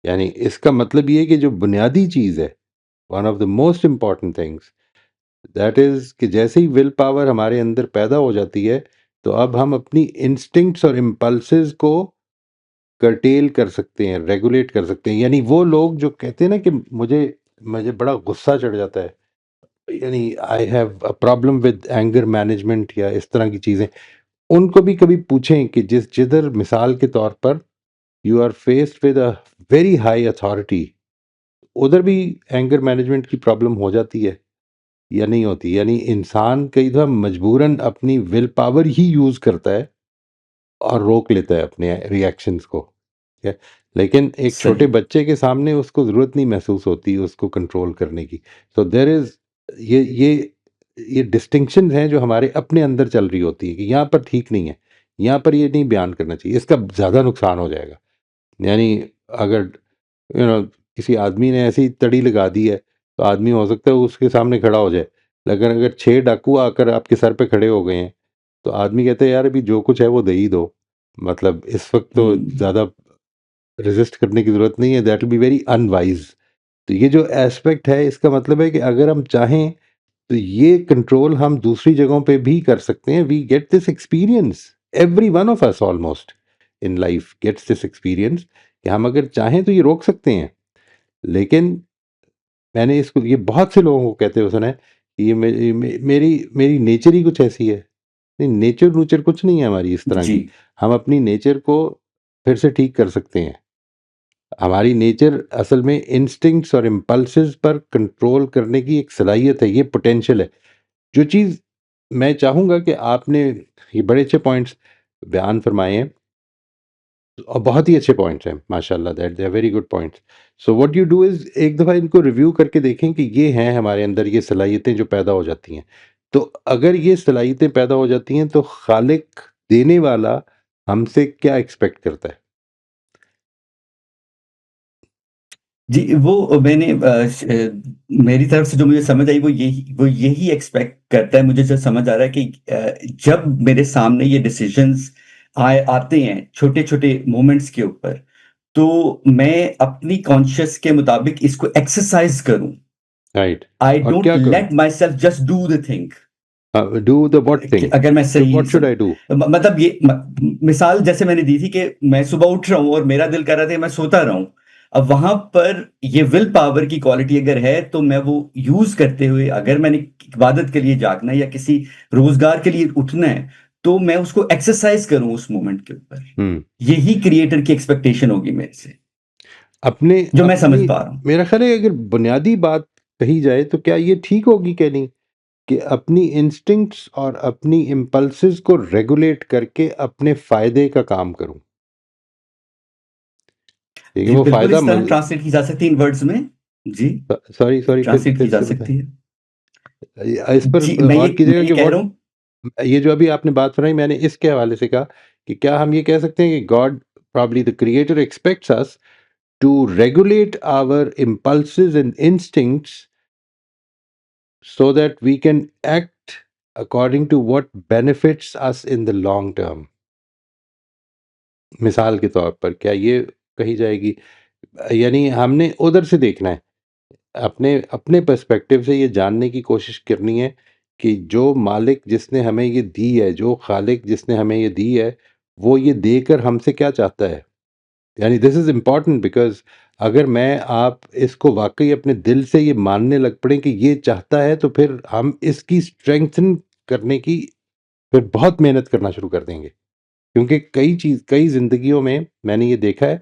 यानी इसका मतलब ये है कि जो बुनियादी चीज है, one of the most important things, that is कि जैसे ही विल पावर हमारे अंदर पैदा हो जाती है तो अब हम अपनी इंस्टिंक्ट्स और इम्पल्सेस को कर्टेल कर सकते हैं, रेगुलेट कर सकते हैं। यानी वो लोग जो कहते हैं ना कि मुझे मुझे बड़ा गुस्सा चढ़ जाता है, यानी I have a problem with anger management या इस तरह की चीज़ें, उनको भी कभी पूछें कि जिधर मिसाल के तौर पर you are faced with a very high authority, उधर भी एंगर मैनेजमेंट की प्रॉब्लम हो जाती है या नहीं होती। यानी इंसान कई दफ़ा मजबूरन अपनी विल पावर ही यूज़ करता है और रोक लेता है अपने रिएक्शंस को। ठीक है, लेकिन एक छोटे सही। बच्चे के सामने उसको ज़रूरत नहीं महसूस होती उसको कंट्रोल करने की। सो देयर इज़ ये डिस्टिंक्शन हैं जो हमारे अपने अंदर चल रही होती है कि यहाँ पर ठीक नहीं है, यहाँ पर ये नहीं बयान करना चाहिए, इसका ज़्यादा नुकसान हो जाएगा। यानी अगर किसी आदमी ने ऐसी तड़ी लगा दी है तो आदमी हो सकता है उसके सामने खड़ा हो जाए, लेकिन अगर 6 डाकू आकर आपके सर पे खड़े हो गए हैं तो आदमी कहते हैं यार अभी जो कुछ है वो दे ही दो, मतलब इस वक्त तो हम्म। ज़्यादा रेजिस्ट करने की ज़रूरत नहीं है, that will be very unwise. तो ये जो एस्पेक्ट है इसका मतलब है कि अगर हम चाहें तो ये कंट्रोल हम दूसरी जगहों पे भी कर सकते हैं। We get this experience, every one of us almost in life gets this experience कि हम अगर चाहें तो ये रोक सकते हैं। लेकिन मैंने इसको ये बहुत से लोगों को कहते हुए सुना है कि ये मेरी नेचर ही कुछ ऐसी है। नहीं, नेचर नूचर कुछ नहीं है हमारी इस तरह जी। की। हम अपनी नेचर को फिर से ठीक कर सकते हैं। हमारी नेचर असल में इंस्टिंक्ट्स और इम्पल्सेस पर कंट्रोल करने की एक सलाहियत है, ये पोटेंशियल है। जो चीज़ मैं चाहूँगा कि आपने ये बड़े अच्छे पॉइंट्स बयान फरमाए हैं और बहुत ही अच्छे पॉइंट्स हैं माशाल्लाह, that they are very good points. So what you do is एक दफ़ा इनको रिव्यू करके देखें कि ये हैं हमारे अंदर ये सलाहियतें जो पैदा हो जाती हैं। तो अगर ये सलाहियतें पैदा हो जाती हैं तो खालिक देने वाला हमसे क्या एक्सपेक्ट करता है? जी, वो मैंने मेरी तरफ से जो मुझे समझ आई वो यही एक्सपेक्ट करता है। मुझे जो समझ आ रहा है कि जब मेरे सामने ये डिसीजंस आते हैं छोटे-छोटे मोमेंट्स के ऊपर, तो मैं अपनी कॉन्शियस के मुताबिक इसको एक्सरसाइज़ करूँ। राइट। आई और डोंट क्या करूँ? Let my self just do the thing. Do the what कि थिंग? अगर मैं तो सही व्हाट शुड आई डू? मतलब ये मिसाल जैसे मैंने दी थी कि मैं सुबह उठ रहा हूँ और मेरा दिल कर रहा था कि मैं सोता रहूं। अब वहां पर ये विल पावर की क्वालिटी अगर है तो मैं वो यूज करते हुए, अगर मैंने इबादत के लिए जागना है या किसी रोजगार के लिए उठना है, तो मैं उसको एक्सरसाइज करूं उस मोमेंट के ऊपर। हुँ। यही क्रिएटर की एक्सपेक्टेशन होगी मेरे से, अपने जो मैं समझ अपनी पा रहा हूँ। मेरा ख़्याल है अगर बुनियादी बात कही जाए तो क्या ये ठीक होगी कि नहीं कि अपनी इंस्टिंक्ट्स और अपनी इम्पल्सेस को रेगुलेट करके अपने फ़ायदे का काम करूँ? लेकिन जी वो बिल्कुल, फ़ायदा इस तरह मज़ ट्रांसलेट की जा सकती है इन वर्ड्स में। जी, सॉरी ट्रांसलेट की फिर जा से सकती बताएँ। है। इस पर जी, मैं और ये मैं कीजिएगा ये कि कह रहा व्हाट, हूँ। ये जो अभी आपने बात सुनाई मैंने इसके हवाले से कहा कि क्या हम ये कह सकते हैं कि God probably the creator aspects us to regulate our impulses and instincts so that we can act according to what benefits us in the long term. मिसाल के तौर पर क्या ये कही जाएगी, यानी हमने उधर से देखना है, अपने अपने पर्सपेक्टिव से ये जानने की कोशिश करनी है कि जो मालिक जिसने हमें ये दी है, जो खालिक जिसने हमें ये दी है, वो ये देकर हमसे क्या चाहता है। यानी दिस इज़ इम्पॉर्टेंट बिकॉज़ अगर मैं आप इसको वाक़ई अपने दिल से ये मानने लग पड़ें कि ये चाहता है तो फिर हम इसकी स्ट्रेंथन करने की फिर बहुत मेहनत करना शुरू कर देंगे। क्योंकि कई ज़िंदगियों में मैंने ये देखा है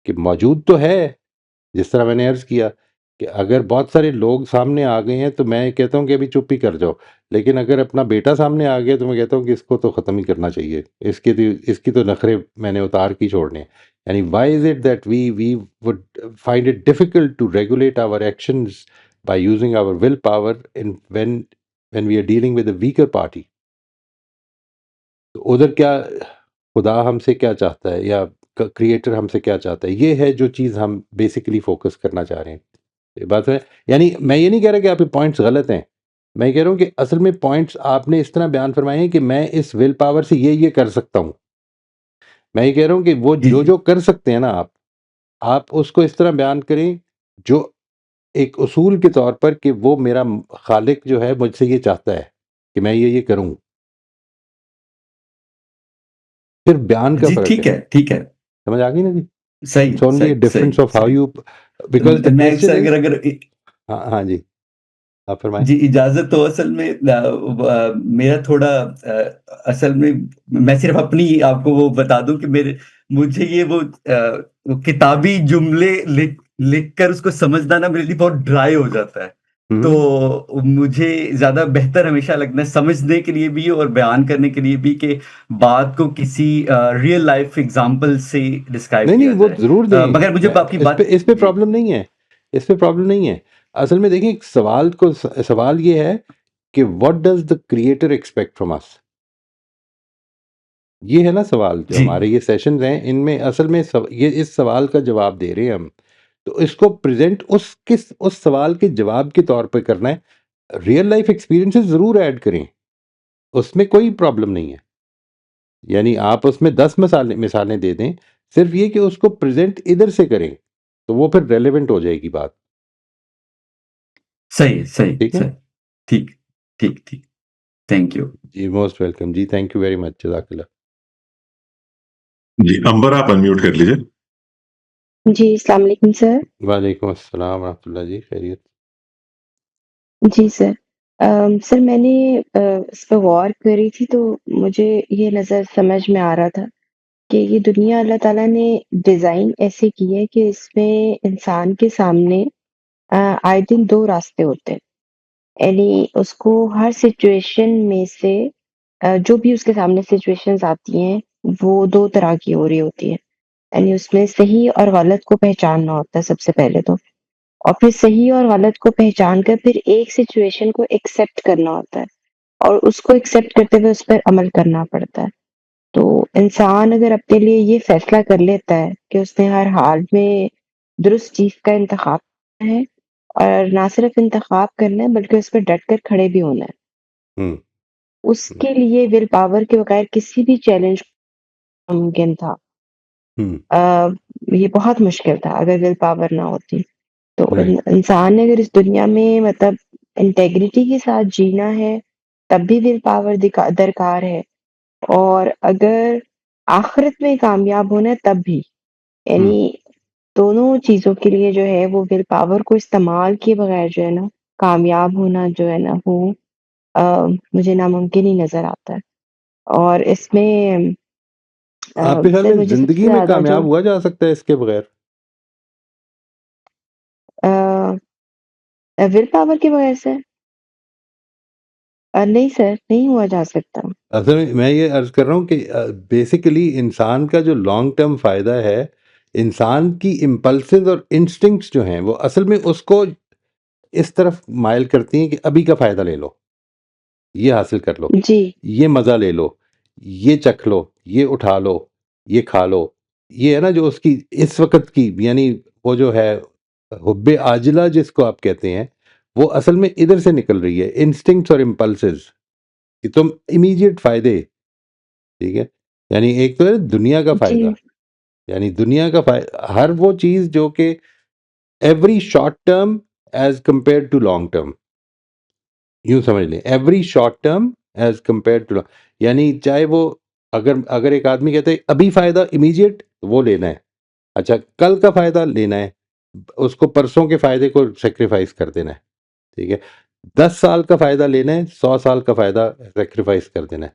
कि मौजूद तो है, जिस तरह मैंने अर्ज़ किया कि अगर बहुत सारे लोग सामने आ गए हैं तो मैं कहता हूँ कि अभी चुप ही कर जाओ। लेकिन अगर अपना बेटा सामने आ गया तो मैं कहता हूँ कि इसको तो ख़त्म ही करना चाहिए। इसकी तो नखरे मैंने उतार के ही छोड़ने हैं। यानी why is it that we would find it difficult to regulate our actions by using our willpower in when we are dealing with a weaker party? तो उधर क्या खुदा हमसे क्या चाहता है या क्रिएटर हमसे क्या चाहता है, ये है जो चीज़ हम बेसिकली फोकस करना चाह रहे हैं। ये बात है, यानी मैं ये नहीं कह रहा कि आपके पॉइंट्स गलत हैं, मैं कह रहा हूँ कि असल में पॉइंट्स आपने इस तरह बयान फरमाए हैं कि मैं इस विल पावर से ये कर सकता हूँ। मैं ये कह रहा हूँ कि वो जी, जो जी। जो कर सकते हैं ना आप उसको इस तरह बयान करें जो एक उसूल के तौर पर कि वो मेरा खालिक जो है मुझसे ये चाहता है कि मैं ये करूँ। फिर बयान का जी, फ़र्क है। ठीक है। समझ आ गई ना जी? सही इट्स है, ओनली अ सही, डिफरेंस ऑफ हाउ सही। यू बिकॉज़ द मैं क्वेश्चन इज़ अगर हाँ, हाँ जी। आप फरमाएँ। जी, इजाज़त तो असल में मेरा थोड़ा असल में मैं सिर्फ़ अपनी आपको वो बता दूँ कि मुझे ये वो किताबी जुमले लिख कर उसको समझना ना मेरे लिए बहुत ड्राई हो जाता है। हुँ। तो मुझे ज़्यादा बेहतर हमेशा लगता है समझने के लिए भी और बयान करने के लिए भी कि बात को किसी रियल लाइफ़ एग्ज़ाम्पल से डिस्क्राइब नहीं, किया वो जाए। ज़रूर दें। मगर मुझे मैं आपकी बात इस पे जी। प्रॉब्लम नहीं है। इस पे प्रॉब्लम नहीं है। असल में देखिए सवाल ये है कि what does the creator expect from us? ये है ना सवाल, जो जी, हमारे ये सेशंस हैं इनमें असल में ये इस सवाल का जवाब दे रहे हैं हम। तो इसको प्रेज़ेंट उस सवाल के जवाब के तौर पे करना है। रियल लाइफ़ एक्सपीरियंसेस ज़रूर ऐड करें, उसमें कोई प्रॉब्लम नहीं है। यानी आप उसमें 10 मिसालें दे दें, सिर्फ़ ये कि उसको प्रेज़ेंट इधर से करें, तो वो फिर रेलेवेंट हो जाएगी बात। सही, सही, ठीक है? सही। ठीक, ठीक। Thank you. जी, मोस्ट वेलकम जी। Thank you very much. जज़ाकल्लाह। जी, अंबर आप अनम्यूट कर लीजिए। जी, अस्सलाम वालेकुम सर। वालेकुम अस्सलाम रहमतुल्लाह जी, खैरियत? जी सर। सर मैंने इस पे गौर करी थी तो मुझे ये समझ में आ रहा था कि ये दुनिया अल्लाह ताला ने डिज़ाइन ऐसे की है कि इसमें इंसान के सामने आए दिन 2 रास्ते होते हैं। यानी उसको हर सिचुएशन में से जो भी उसके सामने सिचुएशंस आती हैं, वो 2 तरह की हो रही होती हैं। यानी उसमें सही और गलत को पहचानना होता है सबसे पहले तो। और फिर सही और गलत को पहचान कर फिर एक सिचुएशन को एक्सेप्ट करना होता है और उसको एक्सेप्ट करते हुए उस पर अमल करना पड़ता है। तो इंसान अगर अपने लिए ये फैसला कर लेता है कि उसने हर हाल में दुरुस्त चीज़ का इंतखाब करना है और ना सिर्फ इंतखाब करना है बल्कि उस पे डट कर खड़े भी होना है। हुँ, हुँ, उसके लिए विल पावर के बगैर किसी भी चैलेंज मुमकिन था। हुँ, अ, ये बहुत मुश्किल था अगर विल पावर ना होती। तो राइट। इंसान ने अगर इस दुनिया में मतलब इंटेग्रिटी के साथ जीना है, तब भी विल पावर दरकार है और अगर आखिरत में कामयाब होना है तब भी। हुँ, यानी दोनों चीज़ों के लिए जो है वो विल पावर को इस्तेमाल किए बगैर जो है ना, कामयाब होना जो है ना वो मुझे नामुमकिन ही नज़र आता है। और इसमें आपके ख़्याल सर में मुझे सबसे ज़िंदगी में ज़्यादा जो कामयाब हुआ जा सकता है इसके बगैर? अ, विल पावर की वजह से नहीं सर, नहीं हुआ जा सकता। असल में मैं ये अर्ज़ कर रहा हूँ कि बेसिकली इंसान का जो लॉन्ग टर्म फ़ायदा है, इंसान की इम्पल्सेस और इंस्टिंक्ट्स जो हैं, वो असल में उसको इस तरफ माइल करती हैं कि अभी का फ़ायदा ले लो, ये हासिल कर लो, जी। ये मज़ा ले लो, ये चख लो, ये उठा लो, ये खा लो। ये है ना जो उसकी इस वक़्त की यानी वो जो है हुब्बे आजिला जिसको आप कहते हैं, वो असल में इधर से निकल रही है, इंस्टिंक्ट्स और इम्पल्सेस कि तुम इमीडिएट फ़ायदे, ठीक है? यानी एक तो है दुनिया का फ़ायदा, जी, यानी दुनिया का हर वो चीज़ जो कि every short term as compared to long term, यूँ समझ लें, every short term as compared to यानी चाहे वो अगर अगर एक आदमी कहता है अभी फ़ायदा इमीडिएट वो लेना है, अच्छा कल का फ़ायदा लेना है, उसको परसों के फ़ायदे को सैक्रिफ़ाइस कर देना है, ठीक है? 10 साल का फ़ायदा लेना है, 100 साल का फ़ायदा सैक्रिफ़ाइस कर देना है।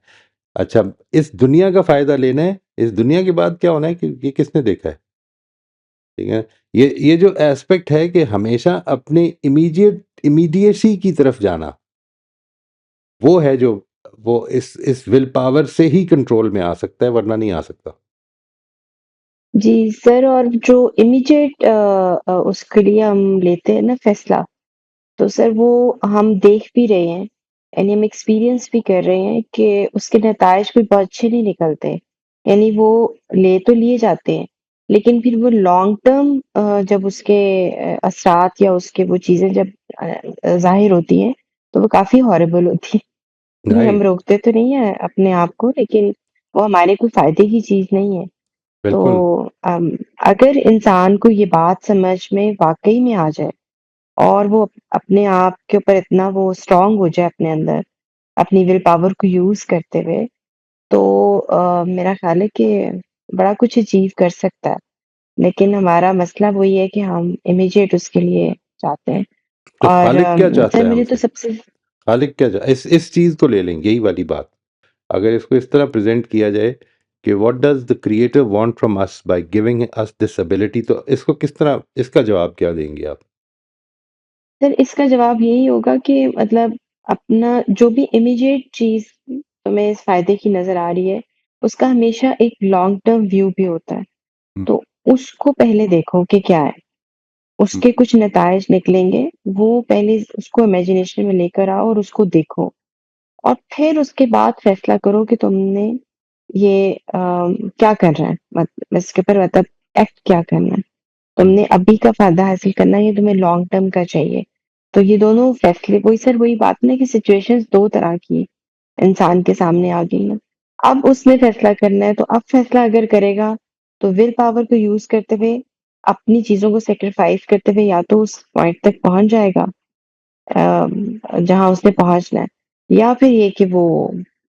अच्छा, इस दुनिया का फ़ायदा लेना है, इस दुनिया के बाद क्या होना है कि ये किसने देखा है, ठीक है? ये जो एस्पेक्ट है कि हमेशा अपने इमीडिएसी की तरफ जाना, वो है जो वो इस विल पावर से ही कंट्रोल में आ सकता है, वरना नहीं आ सकता। जी सर, और जो इमीडिएट उसके लिए हम लेते हैं ना फैसला, तो सर वो हम देख भी रहे हैं, यानी हम एक्सपीरियंस भी कर रहे हैं कि उसके नताइज कोई बहुत अच्छे नहीं निकलते। यानी वो ले तो लिए जाते हैं, लेकिन फिर वो लॉन्ग टर्म जब उसके असरात या उसके वो चीज़ें जब ज़ाहिर होती हैं, तो वो काफ़ी हॉरिबल होती हैं। नहीं, हम राइट, रोकते तो नहीं हैं अपने आप को, लेकिन वो हमारे कोई फ़ायदे की चीज़ नहीं है। तो बिल्कुल। अम, अगर इंसान को ये बात समझ में वाक़ई में आ जाए और वो अपने आप के ऊपर इतना वो स्ट्रॉन्ग हो जाए अपने अंदर, अपनी विल पावर को यूज़ करते हुए, तो मेरा ख़्याल है कि बड़ा कुछ अचीव कर सकता है। लेकिन हमारा मसला वही है कि हम इमीडिएट उसके लिए चाहते हैं। तो और खालिक क्या चाहता सर है मुझे तो हमसे? सबसे खालिक क्या इस चीज़ को ले लें, यही वाली बात। अगर इसको इस तरह प्रेज़ेंट किया जाए कि what does the creator want from us by giving us this ability, तो इसको किस तरह, इसका जवाब क्या देंगे आप? सर इसका जवाब यही होगा कि मतलब अपना जो भी इमीडिएट चीज़ तुम्हें इस फ़ायदे की नज़र आ रही है, उसका हमेशा एक लॉन्ग टर्म व्यू भी होता है। हुँ, तो उसको पहले देखो कि क्या है, हुँ, उसके कुछ नताइज निकलेंगे, वो पहले उसको इमेजिनेशन में लेकर आओ और उसको देखो, और फिर उसके बाद फैसला करो कि तुमने ये क्या करना है, इसके ऊपर मतलब एक्ट क्या करना है। हुँ, तुमने अभी का फ़ायदा हासिल करना है या तुम्हें लॉन्ग टर्म का चाहिए। तो ये दोनों फैसले वही सर वही बात ना कि सिचुएशंस 2 तरह की इंसान के सामने आ गई हैं। अब उसने फैसला करना है, तो अब फैसला अगर करेगा, तो विल पावर को यूज़ करते हुए, अपनी चीज़ों को सैक्रिफाइस करते हुए या तो उस पॉइंट तक पहुँच जाएगा जहाँ उसने पहुँचना है, या फिर ये कि वो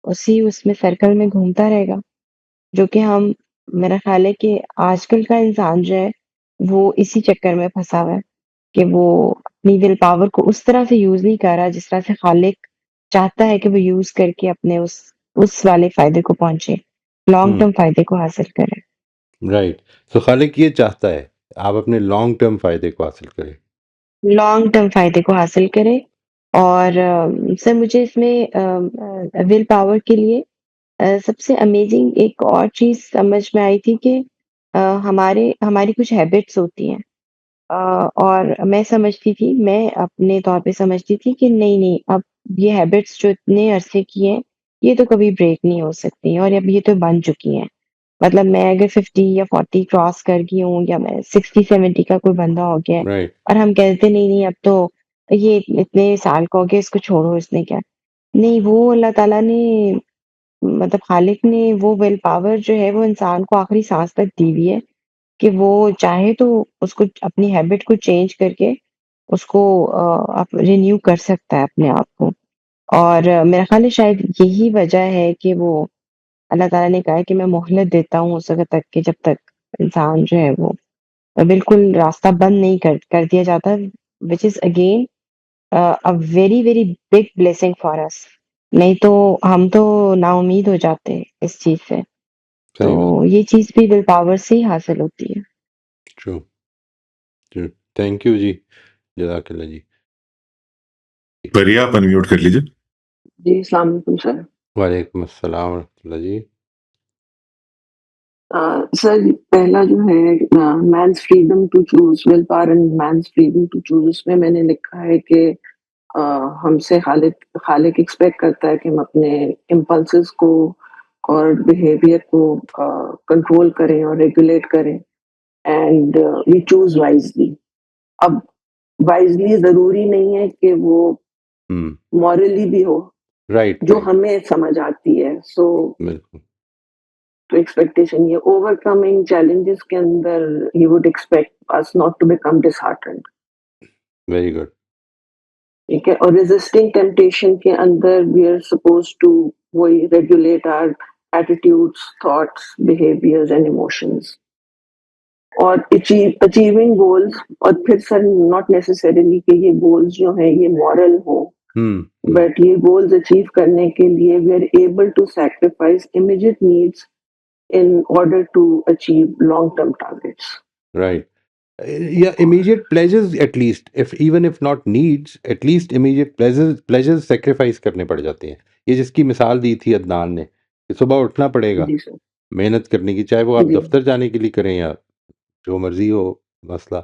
उसी उसमें सर्कल में घूमता रहेगा, जो कि हम मेरा ख़्याल है कि आजकल का इंसान जो है, वो इसी चक्कर में फँसा हुआ है कि वो अपनी विल पावर को उस तरह से यूज़ नहीं कर रहा जिस तरह से खालिक चाहता है कि वो यूज़ करके अपने उस वाले फ़ायदे को पहुँचे, लॉन्ग हुँ, टर्म फ़ायदे को हासिल करे। राइट। सो खालिक ये चाहता है, आप अपने लॉन्ग टर्म फ़ायदे को हासिल करें। लॉन्ग टर्म फ़ायदे को हासिल करे। और सर मुझे इसमें विल पावर के लिए सबसे अमेज़िंग एक और चीज़ समझ में आई थी कि हमारे हमारी कुछ हैबिट्स होती हैं। अ, और मैं अपने तौर पे समझती थी कि नहीं, अब ये हैबिट्स जो इतने अरसे की हैं, ये तो कभी ब्रेक नहीं हो सकती हैं और अब ये तो बन चुकी हैं। मतलब मैं अगर 50 या 40 क्रॉस कर गई हूँ या मैं 60-70 का कोई बंदा हो गया है राइट, और हम कहते नहीं, अब तो ये इतने साल का हो गया, इसको छोड़ो, इसने क्या नहीं, वो अल्लाह ताला ने मतलब खालिक ने वो विल पावर जो है वो इंसान को आखिरी साँस तक दी हुई है कि वो चाहे तो उसको अपनी हैबिट को चेंज करके उसको आप रिन्यू कर सकता है अपने आप को। और मेरा ख़्याल है शायद यही वजह है कि वो अल्लाह ताला ने कहा है कि मैं मोहलत देता हूँ उस वक़्त तक कि जब तक इंसान जो है वो बिल्कुल रास्ता बंद नहीं कर कर दिया जाता, which is again a very, very big blessing for us. नहीं तो हम तो नाउम्मीद हो जाते हैं इस चीज़ से। तो सही बात। ये चीज़ भी विल पावर से ही हासिल होती है। True, true. थैंक यू जी, जज़ाकल्लाह जी। परिया आप अनम्यूट कर लीजिए। जी, अस्सलाम वालेकुम सर। वालेकुम अस्सलाम व रहमतुल्लाह जी। सर पहला जो है man's freedom to choose will power and man's freedom to choose, उसमें मैंने लिखा है कि अ, हमसे खालिक एक्सपेक्ट करता है कि हम अपने इम्पल्सेस को और बिहेवियर को कंट्रोल करें और रेगुलेट करें, एंड वी चूज़ वाइज़ली। अब वाइज़ली ज़रूरी नहीं है कि वो हुँ, मॉरली भी हो, राइट, जो राइट, हमें समझ आती है। बिल्कुल। तो एक्सपेक्टेशन ये ओवरकमिंग चैलेंजेस के अंदर he would expect us not to become disheartened. Very good. ठीक है, और रेजिस्टिंग टेम्पटेशन के अंदर वी आर सपोज्ड टू वही regulate our attitudes, thoughts, behaviours and emotions, और अचीविंग गोल्स। और फिर सर नॉट नेसेसरीली कि ये गोल्स जो हैं ये मॉरल हो, हुँ, हुँ, बट ये गोल्स अचीव करने के लिए we are able to sacrifice immediate needs in order to achieve long-term targets. Right. या immediate pleasures, at least if even if not needs, at least immediate pleasures sacrifice करने पड़ जाते हैं। ये जिसकी मिसाल दी थी अदनान ने कि सुबह उठना पड़ेगा, जी सर। मेहनत करने की, चाहे वो आप जी। दफ्तर जाने के लिए करें या जो मर्जी हो मसला,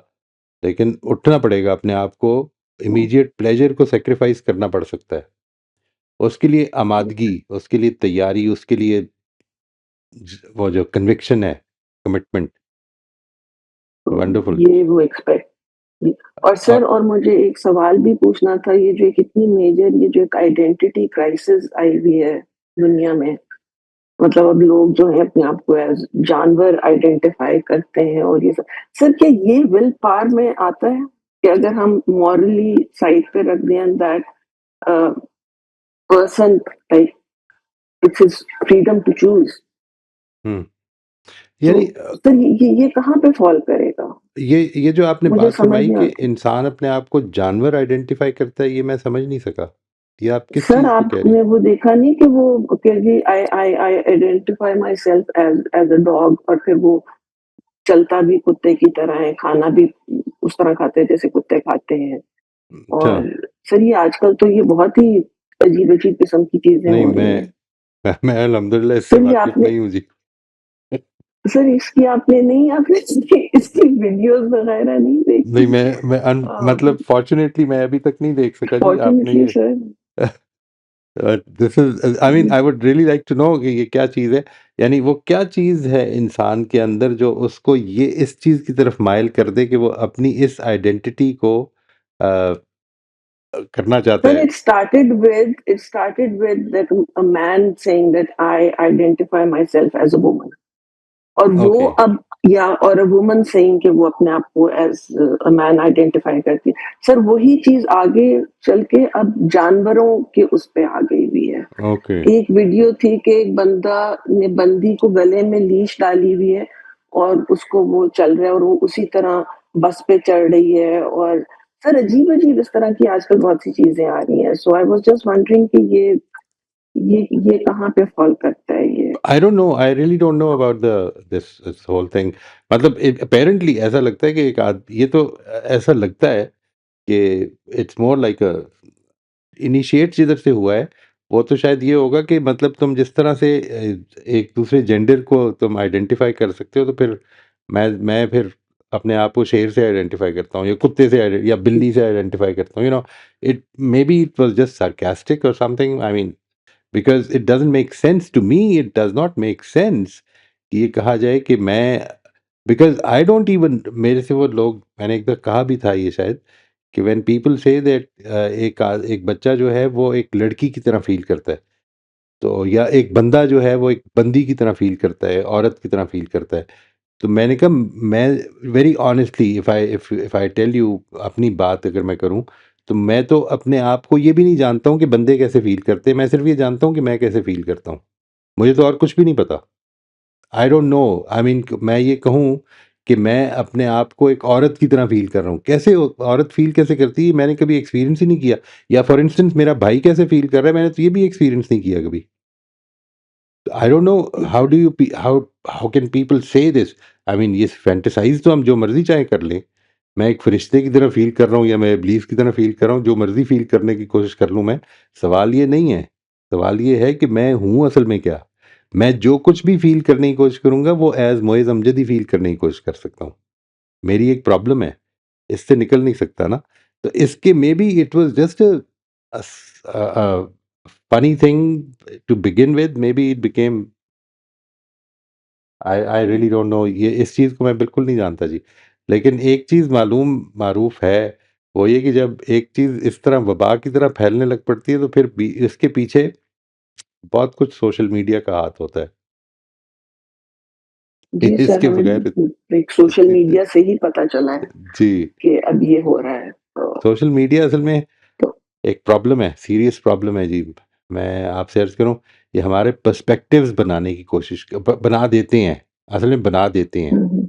लेकिन उठना पड़ेगा अपने आप को, इमीडिएट प्लेजर को सेक्रीफाइस करना पड़ सकता है, उसके लिए आमादगी, उसके लिए तैयारी, उसके लिए वो जो कन्विक्शन है, कमिटमेंट। तो वंडरफुल। ये वो एक्सपेक्ट जी। और सर, और मुझे एक सवाल भी पूछना था, ये जो एक इतनी मेजर, ये जो एक आइडेंटिटी क्राइसिस आई हुई है दुनिया में, मतलब अब लोग जो है अपने आप को एज जानवर आइडेंटिफाई करते हैं और ये सब, सर क्या ये विल पावर में आता है कि अगर हम मॉरली साइड पे रख दें that person like it's his freedom to choose, hmm तो यानी सर ये कहाँ पे फॉल करेगा? ये जो आपने मुझे बात समझ फरमाई नहीं कि आता। इंसान अपने आप को जानवर आइडेंटिफाई करता है, ये मैं समझ नहीं सका, ये आप किस सर चीज को कह रही आपने वो देखा नहीं कि वो कह I I I identify myself as as a dog, और फिर वो चलता भी कुत्ते की तरह है, खाना भी उस तरह खाते हैं जैसे कुत्ते खाते हैं। अच्छा। और सर ये आजकल तो ये बहुत ही अजीब अजीब किस्म की चीजें नहीं, हो रही हैं। मैं अल्हम्दुलिल्लाह इससे सर ये वाकिफ आपने नहीं हूँ जी। सर इसकी आपने नहीं आपने इसकी वीडियोस वगैरह नहीं नहीं, देखी? मतलब फॉर्चुनेटली मैं अभी तक नहीं देख सका जी, आपने फॉर्चुनेटली ये sir. This is, I mean, I would really like to know कि ये क्या चीज़ है, यानी वो क्या चीज़ है इंसान के अंदर जो उसको ये इस चीज़ की तरफ माइल कर दे कि वो अपनी इस आइडेंटिटी को करना चाहता Sir, है। it started with that a man saying that I identify myself as a woman. और वो ओके। अब या और अ वुमन सेइंग कि वो अपने आप को एज अ मैन आइडेंटिफाई करती है। सर वही चीज आगे चल के अब जानवरों के उस पे आ गई हुई है। ओके। एक वीडियो थी कि एक बंदा ने बंदी को गले में लीश डाली हुई है और उसको वो चल रहा है और वो उसी तरह बस पे चढ़ रही है। और सर अजीब अजीब इस तरह की आजकल बहुत सी चीजें आ रही हैं। So I was just wondering कि ये कहाँ पे फॉल करता है ये? I don't know, I really don't know about the this whole thing. मतलब अपेरेंटली ऐसा लगता है कि ये तो ऐसा लगता है कि it's more like a initiate जिधर से हुआ है, वो तो शायद ये होगा कि मतलब तुम जिस तरह से एक दूसरे जेंडर को तुम आइडेंटिफाई कर सकते हो, तो फिर मैं फिर अपने आप को शेर से आइडेंटिफाई करता हूँ या कुत्ते से या बिल्ली से आइडेंटिफाई करता हूँ, it may be it was just sarcastic और something, I mean, because it doesn't make sense to me, it does not make sense कि ये कहा जाए कि मैं, बिकॉज आई डोंट इवन, मेरे से वो लोग, मैंने एक बार कहा भी था ये शायद, कि व्हेन पीपल से दैट एक बच्चा जो है वो एक लड़की की तरह फील करता है, तो या एक बंदा जो है वो एक बंदी की तरह फील करता है, औरत की तरह फील करता है, तो मैंने कहा, मैं very honestly, if I tell you अपनी बात अगर मैं करूं, तो मैं तो अपने आप को ये भी नहीं जानता हूं कि बंदे कैसे फील करते हैं, मैं सिर्फ ये जानता हूं कि मैं कैसे फील करता हूं, मुझे तो और कुछ भी नहीं पता। आई डोंट नो, आई मीन, मैं ये कहूँ कि मैं अपने आप को एक औरत की तरह फ़ील कर रहा हूँ। कैसे औरत फ़ील कैसे करती है, मैंने कभी एक्सपीरियंस ही नहीं किया। या फॉर इंस्टेंस मेरा भाई कैसे फ़ील कर रहा है, मैंने तो ये भी एक्सपीरियंस नहीं किया कभी। आई don't no, how can people से दिस? आई मीन, ये फैंटेसाइज़ तो हम जो मर्ज़ी चाहे कर लें। मैं एक फ़रिश्ते की तरह फ़ील कर रहा हूँ या मैं इब्लीस की तरह फ़ील कर रहा हूँ, जो मर्ज़ी फ़ील करने की कोशिश कर लूँ मैं। सवाल ये नहीं है। सवाल ये है कि मैं हूँ असल में क्या? मैं जो कुछ भी फ़ील करने की कोशिश करूँगा, वो एज़ मोइज़ अमजद ही फ़ील करने की कोशिश कर सकता हूँ। मेरी एक प्रॉब्लम है, इससे निकल नहीं सकता ना। तो इसके maybe it was just funny thing to begin with, maybe it became, I really don't know, ये इस चीज़ को मैं बिल्कुल नहीं जानता जी। लेकिन एक चीज़ मारूफ़ है, वो ये कि जब एक चीज़ इस तरह वबा की तरह फैलने लग पड़ती है, तो फिर भी इसके पीछे बहुत कुछ सोशल मीडिया का हाथ होता है। जी सर, इसके हमें बगैर एक सोशल मीडिया से ही पता चला है जी, कि अब ये हो रहा है। सोशल मीडिया असल में तो एक प्रॉब्लम है, सीरियस प्रॉब्लम है जी। मैं आपसे अर्ज़ करूँ, ये हमारे पर्सपेक्टिव्स बनाने की कोशिश बना देते हैं, असल में बना देते हैं। हम्म,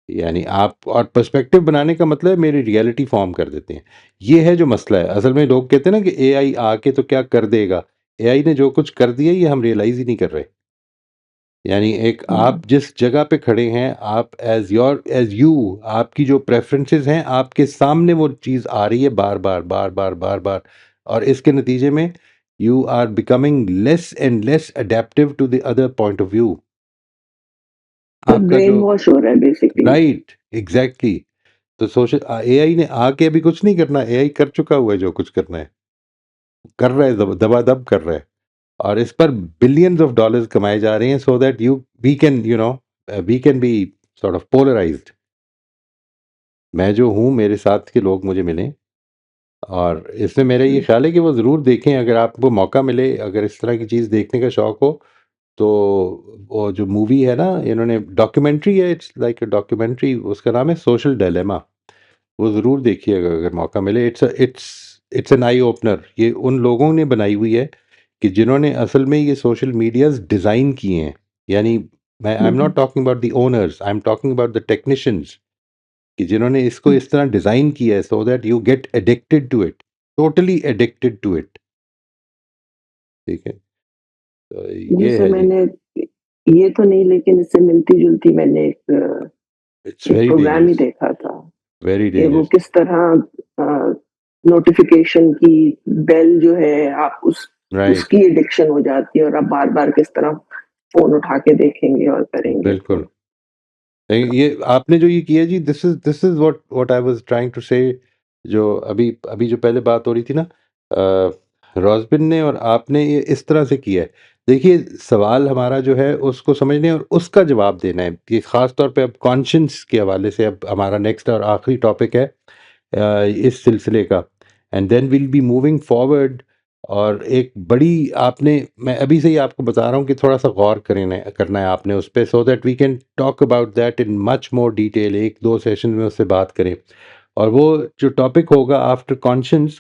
यानी आप, और पर्सपेक्टिव बनाने का मतलब है मेरी रियलिटी फॉर्म कर देते हैं। ये है जो मसला है। असल में लोग कहते हैं ना कि एआई आके तो क्या कर देगा? एआई ने जो कुछ कर दिया, ये हम रियलाइज़ ही नहीं कर रहे। यानी एक, आप जिस जगह पे खड़े हैं, आप एज़ यू, आपकी जो प्रेफ़रेंसेस हैं, आपके सामने वो चीज़ आ रही है बार-बार, बार-बार, बार-बार, और इसके नतीजे में you are becoming less and less adaptive to the other point of view. तो आपका ब्रेन जो वॉश हो रहा है बेसिकली। Right exactly. तो सोशल एआई ने आके अभी कुछ नहीं करना, एआई कर चुका हुआ है जो कुछ करना है, कर रहा है, दबादब कर रहा है, और इस पर बिलियंस ऑफ डॉलर्स कमाए जा रहे हैं so that we can we can be sort of polarised. मैं जो हूँ, मेरे साथ के लोग मुझे मिलें, और इसमें मेरा ये ख्याल है कि वो ज़रूर देखें, अगर आपको मौका मिले, अगर इस तरह की चीज़ देखने का शौक हो, तो वो जो मूवी है ना, इन्होंने डॉक्यूमेंट्री है, इट्स लाइक अ डॉक्यूमेंट्री, उसका नाम है सोशल डायलेमा। वो ज़रूर देखिएगा अगर मौका मिले। It's an eye opener. ये उन लोगों ने बनाई हुई है कि जिन्होंने असल में ये सोशल मीडियाज डिज़ाइन किए हैं। यानी I am not talking about the owners, I am talking about the technicians, कि जिन्होंने इसको इस तरह डिज़ाइन किया है so that you get addicted to it, totally addicted to it. ठीक है, तो जी ये सर, है जी। मैंने ये तो नहीं, लेकिन इससे मिलती-जुलती मैंने इट्स एक वेरी प्रोग्राम ही डेंजरस, देखा था वेरी कि वो डेंजरस। किस तरह नोटिफिकेशन की बेल जो है, आप राइट, उसकी एडिक्शन हो जाती है और आप बार-बार किस तरह फ़ोन उठा के देखेंगे और करेंगे। बिल्कुल। तो ये आपने जो ये किया जी, this is what I was trying to say. जो अभी अभी जो पहले बात हो रही थी ना, रोज़बिन ने और आपने ये इस तरह से किया है। देखिए, सवाल हमारा जो है उसको समझने और उसका जवाब देना है। ये ख़ास तौर पे अब कॉन्शियंस के हवाले से अब हमारा नेक्स्ट और आखिरी टॉपिक है इस सिलसिले का, and then will be moving forward. और एक बड़ी आपने, मैं अभी से ही आपको बता रहा हूँ कि थोड़ा सा गौर करना है आपने उस पे, so that we can talk about that in much more detail. एक दो सेशन में उससे बात करें, और वो जो टॉपिक होगा आफ्टर कॉन्शियंस,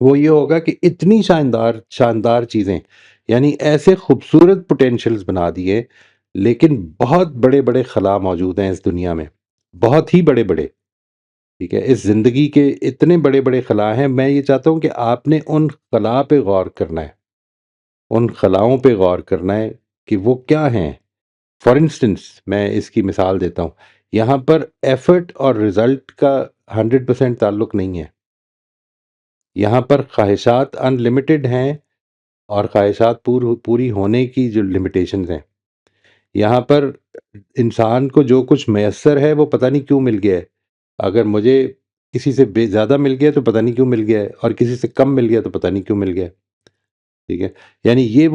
वो ये होगा कि इतनी शानदार शानदार चीज़ें, यानी ऐसे खूबसूरत पोटेंशियल्स बना दिए, लेकिन बहुत बड़े बड़े खला मौजूद हैं इस दुनिया में, बहुत ही बड़े बड़े। ठीक है, इस ज़िंदगी के इतने बड़े बड़े खला हैं। मैं ये चाहता हूँ कि आपने उन खला पे गौर करना है, उन खलाओं पे गौर करना है कि वो क्या हैं। फॉर इंस्टेंस मैं इसकी मिसाल देता हूँ, यहाँ पर एफर्ट और रिजल्ट का 100% ताल्लुक नहीं है। यहाँ पर ख्वाहिशात अनलिमिटेड हैं, और ख्वाहिशात पूरी होने की जो लिमिटेशंस हैं, यहाँ पर इंसान को जो कुछ मैसर है वो पता नहीं क्यों मिल गया है। अगर मुझे किसी से ज़्यादा मिल गया तो पता नहीं क्यों मिल गया है, और किसी से कम मिल गया तो पता नहीं क्यों मिल गया है। ठीक है, यानी ये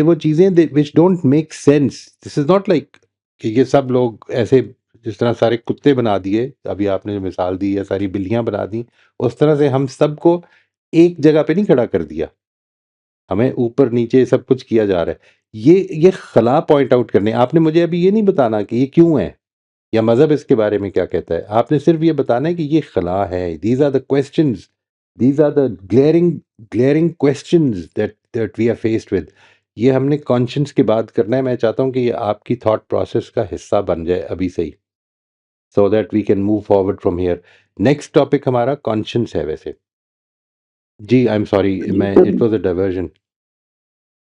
वो चीज़ें which don't make sense. This is not like कि ये सब लोग ऐसे, जिस तरह सारे कुत्ते बना दिए, अभी आपने जो मिसाल दी, या सारी बिल्लियां बना दी, उस तरह से हम सबको एक जगह पे नहीं खड़ा कर दिया। हमें ऊपर नीचे सब कुछ किया जा रहा है। ये खला पॉइंट आउट करने, आपने मुझे अभी ये नहीं बताना कि ये क्यों है, या मज़हब इसके बारे में क्या कहता है। आपने सिर्फ ये बताना है कि ये खला है। These are the questions, these are the glaring glaring questions that we are faced with. ये हमने कॉन्शियंस के बाद करना है। मैं चाहता हूँ कि ये आपकी थॉट प्रोसेस का हिस्सा बन जाए अभी से ही, so that we can move forward from here. Next topic हमारा कॉन्शियंस है वैसे। जी, आई एम सॉरी, जी मैं sir, it was a diversion.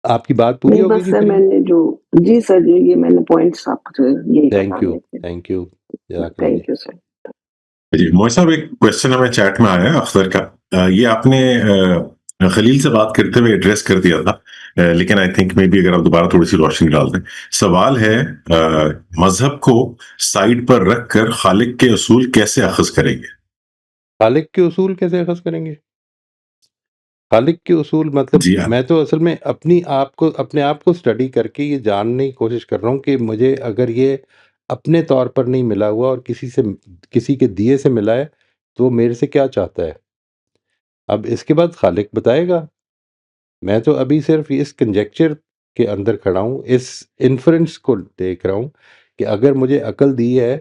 आपकी बात पूरी नहीं हो गई बस जी सर करीब। मैंने जो जी सर, ये मैंने पॉइंट्स आपसे यही थैंक यू, बताने थे। थैंक यू, जज़ाकल्लाह जी। Thank you sir. जी मोहित साहब, एक क्वेश्चन हमें चैट में आया है अख्तर का। ये आपने खलील से बात करते हुए एड्रेस कर दिया था, लेकिन आई थिंक मे बी अगर आप दोबारा थोड़ी सी रोशनी डाल दें। सवाल है, मजहब को साइड पर रखकर खालिक के असूल कैसे अखज़ करेंगे? खालिक के उसूल कैसे अखज़ करेंगे? खालिक के उसूल मतलब, जी हाँ। मैं तो असल में अपने आप को स्टडी करके ये जानने की कोशिश कर रहा हूँ कि मुझे अगर ये अपने तौर पर नहीं मिला हुआ और किसी के दिए से मिला है, तो वो मेरे से क्या चाहता है। अब इसके बाद खालिक बताएगा। मैं तो अभी सिर्फ इस कंजेक्चर के अंदर खड़ा हूँ, इस इन्फरेंस को देख रहा हूँ कि अगर मुझे अकल दी है,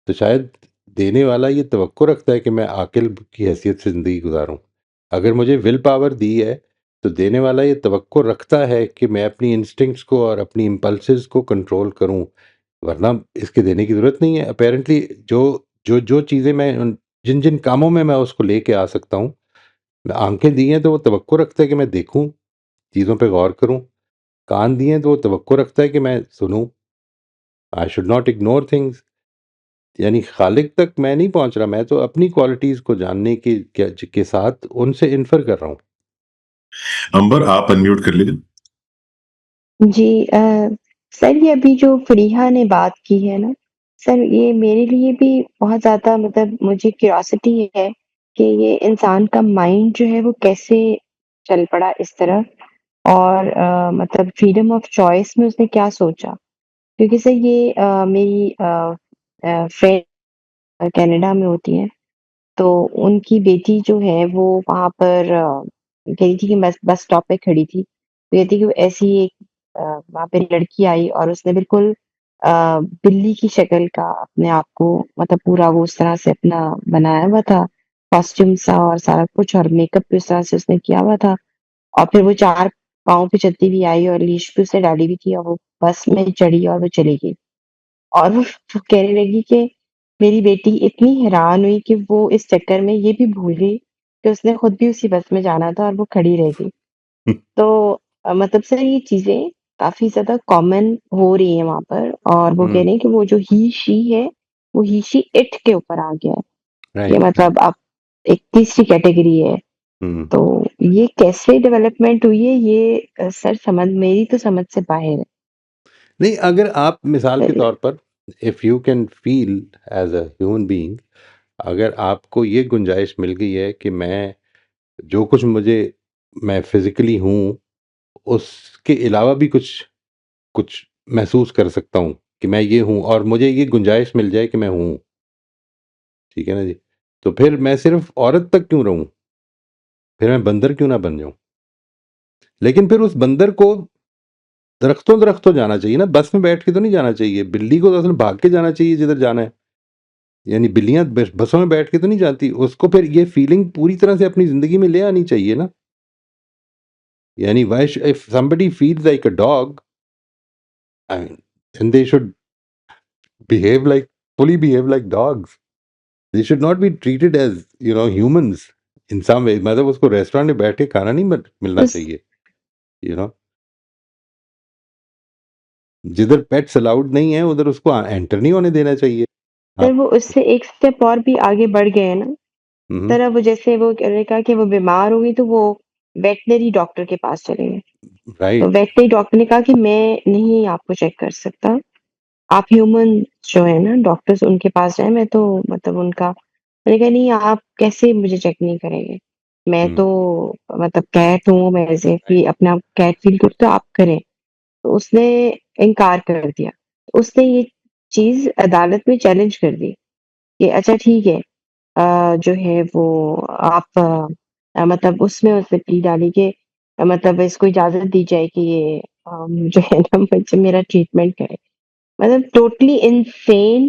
तो शायद देने वाला ये तवक्को रखता है कि मैं आकिल की हैसियत से ज़िंदगी गुजारूँ। अगर मुझे विल पावर दी है, तो देने वाला ये तवक्को रखता है कि मैं अपनी इंस्टिंक्ट्स को और अपनी इम्पल्सेस को कंट्रोल करूँ, वरना इसके देने की ज़रूरत नहीं है। अपैरेंटली जो चीज़ें जिन कामों में मैं उसको लेके आ सकता हूँ, आंखें दी हैं तो वो तवक्को रखता है कि मैं देखूँ, चीज़ों पे गौर करूँ। कान दिए हैं तो वो तवक्को रखता है कि मैं सुनूँ। I should not ignore things. यानी खालिक तक मैं नहीं पहुँच रहा, मैं तो अपनी क्वालिटीज़ को जानने के साथ उनसे इन्फर कर रहा हूँ। अंबर, आप अनम्यूट कर लीजिए। जी सर ये अभी जो फरीहा ने बात की है ना, सर ये मेरे लिए भी बहुत ज़्यादा मतलब मुझे क्यूरियोसिटी है कि ये इंसान का माइंड जो है वो कैसे चल पड़ा इस तरफ और मतलब फ्रीडम ऑफ चॉइस में उसने क्या सोचा? क्योंकि सर ये मेरी फ्रेंड कनाडा में होती हैं, तो उनकी बेटी जो है वो वहाँ पर कह रही थी कि बस बस स्टॉप पे खड़ी थी। तो कहती कि वो ऐसी ही एक वहाँ पे लड़की आई और उसने बिल्कुल बिल्ली की शक्ल का अपने आप को मतलब पूरा वो उस तरह से अपना बनाया हुआ था, कॉस्ट्यूम सा और सारा कुछ और मेकअप भी उस तरह से उसने किया हुआ था। और फिर वो 4 पाँव पे चलती हुई आई और लीश भी उसने डाली हुई थी और वो बस में चढ़ी और वो चली गई। और वो कहने लगी कि मेरी बेटी इतनी हैरान हुई कि वो इस चक्कर में ये भी भूल गई कि उसने खुद भी उसी बस में जाना था और वो खड़ी रह गई। तो मतलब सर ये चीज़ें काफ़ी ज़्यादा कॉमन हो रही हैं वहाँ पर और वो कह रहे हैं कि वो जो ही, शी है, वो ही, शी, इट के ऊपर आ गया है। कि राइट, राइट। मतलब अब एक तीसरी कैटेगरी है। हम्म। तो ये कैसे डेवलपमेंट हुई है ये सर समझ मेरी तो समझ से बाहर है। नहीं, अगर आप मिसाल के सर तौर पर if you can feel as a human being, अगर आपको ये गुंजाइश मिल गई है कि मैं जो कुछ मुझे मैं फिज़िकली हूँ, उसके अलावा भी कुछ कुछ महसूस कर सकता हूँ कि मैं ये हूँ और मुझे ये गुंजाइश मिल जाए कि मैं हूँ, ठीक है ना जी? तो फिर मैं सिर्फ़ औरत तक क्यों रहूँ? फिर मैं बंदर क्यों ना बन जाऊँ? लेकिन फिर उस बंदर को दरख्तों-दरख्तों जाना चाहिए ना, बस में बैठ के तो नहीं जाना चाहिए। बिल्ली को तो असल में भाग के जाना चाहिए जिधर जाना है। यानी बिल्लियाँ बसों में बैठ के तो नहीं जाती, उसको फिर ये फीलिंग पूरी तरह से अपनी ज़िंदगी में ले आनी चाहिए ना। यानी why if somebody feels like a dog, I mean then they should behave like fully behave like dogs. They should not be treated as, humans in some way. मतलब उसको रेस्टोरेंट में बैठ के खाना नहीं मिलना उस चाहिए, यू नो जिधर पेट्स अलाउड नहीं है उधर उसको एंटर नहीं होने देना चाहिए। सर आप वो उससे एक स्टेप और भी आगे बढ़ गए हैं ना। हम्म। सर अब वो जैसे वो उन्होंने कहा कि वो बीमार हो गई तो वो वेटनरी डॉक्टर के पास चले गए। तो राइट। वेटनरी डॉक्टर ने कहा कि मैं नहीं आपको चेक कर सकता। आप ह्यूमन जो है ना डॉक्टर्स उनके पास जाएँ मैं तो मतलब उनका मैंने कहा नहीं आप कैसे मुझे चेक नहीं करेंगे? मैं हम्म। तो मतलब कैट हूँ, मैं ऐसे राइट। कि अपना कैट फील करती हूँ, आप करें। तो उसने इनकार कर दिया। उसने ये चीज़ अदालत में चैलेंज कर दी कि अच्छा ठीक है जो है वो आप मतलब उसमें उसने प्ली डाली कि मतलब इसको इजाज़त दी जाए कि ये जो है ना मुझे मेरा ट्रीटमेंट करे। मतलब टोटली इनसेन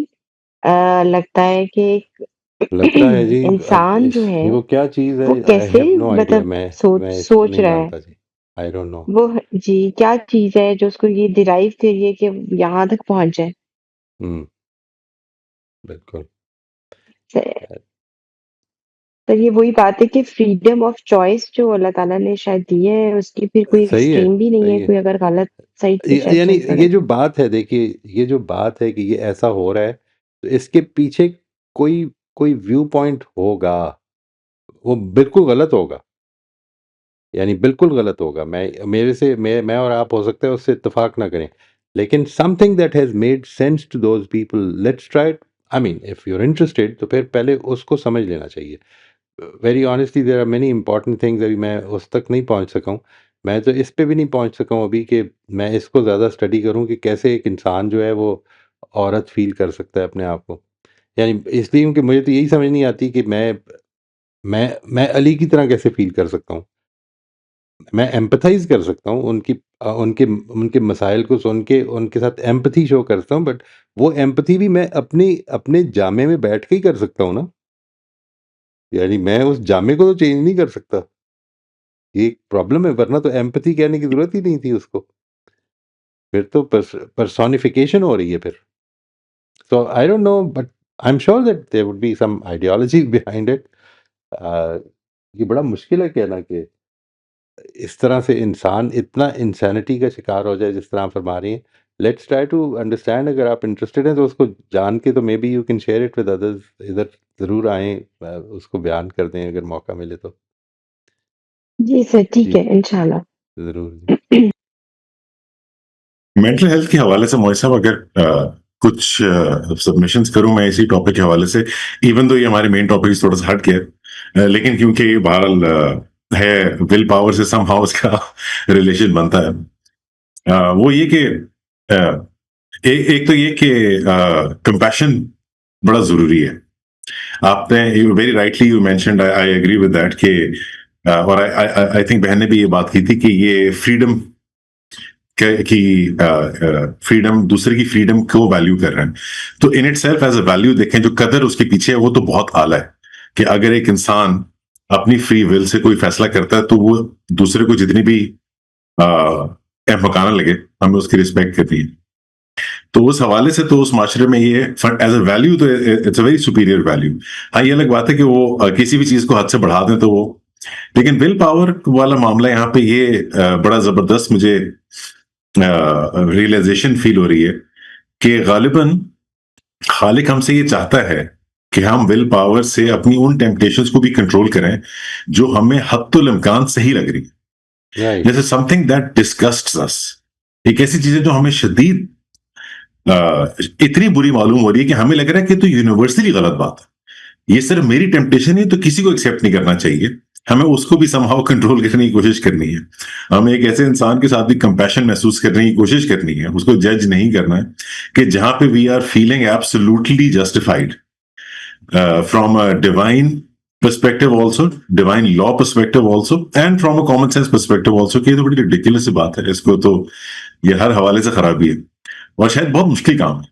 लगता है कि एक लगता है जी। अब इंसान जो है वो क्या चीज़ है, वो आई कैसे हैव नो आइडिया। मतलब मैं इसको सोच नहीं रहा है। जानता जी। आई डोंट नो। वो जी क्या चीज़ है जो उसको ये डिराइव करी है कि यहाँ तक पहुँच जाए। हम्म। बिल्कुल। तो ये वही बात है कि फ्रीडम ऑफ चॉइस जो अल्लाह ताला ने शायद दी है उसकी फिर कोई सही है, एक्सट्रीम भी नहीं है, सही है। कोई अगर गलत साइड पे शायद यानी चल पड़े। ये जो बात है, देखिए, ये जो बात है कि ये ऐसा हो रहा है, तो इसके पीछे कोई कोई व्यू पॉइंट होगा, वो बिल्कुल गलत होगा। यानी बिल्कुल गलत होगा। मैं और आप हो सकते हैं उससे इत्तेफाक ना करें, लेकिन something that has made sense to those people, let's try. I mean if you are interested तो फिर पहले उसको समझ लेना चाहिए। Very honestly there are many important things, अभी मैं उस तक नहीं पहुंच सका हूँ। मैं तो इस पे भी नहीं पहुंच सका हूँ अभी कि मैं इसको ज़्यादा स्टडी करूँ कि कैसे एक इंसान जो है वो औरत फील कर सकता है अपने आप को। यानी इसलिए क्योंकि मुझे तो यही समझ नहीं आती कि मैं अली की तरह कैसे फील कर सकता हूँ। मैं एम्पैथाइज़ कर सकता हूँ, उनके उनके मसाइल को सुन के उनके साथ एम्पैथी शो करता हूँ, बट वो एम्पैथी भी मैं अपनी अपने जामे में बैठ के ही कर सकता हूँ ना। यानी मैं उस जामे को तो चेंज नहीं कर सकता। ये एक प्रॉब्लम है, वरना तो एम्पैथी कहने की ज़रूरत ही नहीं थी उसको। फिर तो पर्सोनिफिकेशन हो रही है फिर। So I don't know, but I am sure that there would be some ideology behind it. Uh, ये बड़ा मुश्किल है कहना कि इस तरह से इंसान इतना इंसैनिटी का शिकार हो जाए जिस तरह आप फरमा रही हैं। Let's try to understand. अगर आप इंटरेस्टेड हैं तो उसको जान के तो maybe you can share it with others. इधर ज़रूर आएँ, उसको बयान कर दें अगर मौका मिले तो। जी सर, ठीक जी, है इंशाल्लाह। ज़रूर जी। मेंटल हेल्थ के हवाले से मोहित साहब अगर कुछ सबमिशंस करूं मैं इसी टॉपिक के हवाले से, इवन दो ये हमारे मेन टॉपिक से थोड़ा सा हट गया, लेकिन क्योंकि ये बहरहाल है, विल पावर से समहाउ उसका रिलेशन बनता है। वो ये कि एक तो ये कि कंपैशन बड़ा जरूरी है। आपने very rightly you mentioned, I agree with that कि और आई थिंक बहन ने भी ये बात की थी कि ये फ्रीडम की फ्रीडम, दूसरे की फ्रीडम को वैल्यू कर रहे हैं, तो in itself as a value देखें, जो कदर उसके पीछे है वो तो बहुत आला है कि अगर एक इंसान अपनी फ्री विल से कोई फैसला करता है तो वो दूसरे को जितनी भी अहमकाना लगे हमें उसकी रिस्पेक्ट करनी है। तो उस हवाले से तो उस माशरे में ये एज अ वैल्यू तो it's a very superior value. हाँ, ये अलग बात है कि वो किसी भी चीज को हद से बढ़ा दें तो वो, लेकिन विल पावर वाला मामला यहाँ पे ये बड़ा जबरदस्त मुझे रियलाइजेशन फील हो रही है कि गालिबन खालिक हमसे ये चाहता है कि हम विल पावर से अपनी उन टेम्पटेशंस को भी कंट्रोल करें जो हमें हत्तुल इम्कान सही लग रही है। जैसे समथिंग दैट डिस्गस्ट्स अस, एक ऐसी चीज है जो हमें शदीद इतनी बुरी मालूम हो रही है कि हमें लग रहा है कि तो यूनिवर्सली गलत बात है, ये सिर्फ मेरी टेम्पटेशन है तो किसी को एक्सेप्ट नहीं करना चाहिए, हमें उसको भी समहाउ कंट्रोल करने की कोशिश करनी है। हमें एक ऐसे इंसान के साथ भी कंपैशन महसूस करने की कोशिश करनी है, उसको जज नहीं करना है, कि जहां पे we are feeling absolutely justified from a divine perspective also, divine law perspective also, and from a common sense perspective also, कि ये तो बड़ी ridiculous बात है, इसको तो ये हर हवाले से खराबी है और शायद बहुत मुश्किल काम है,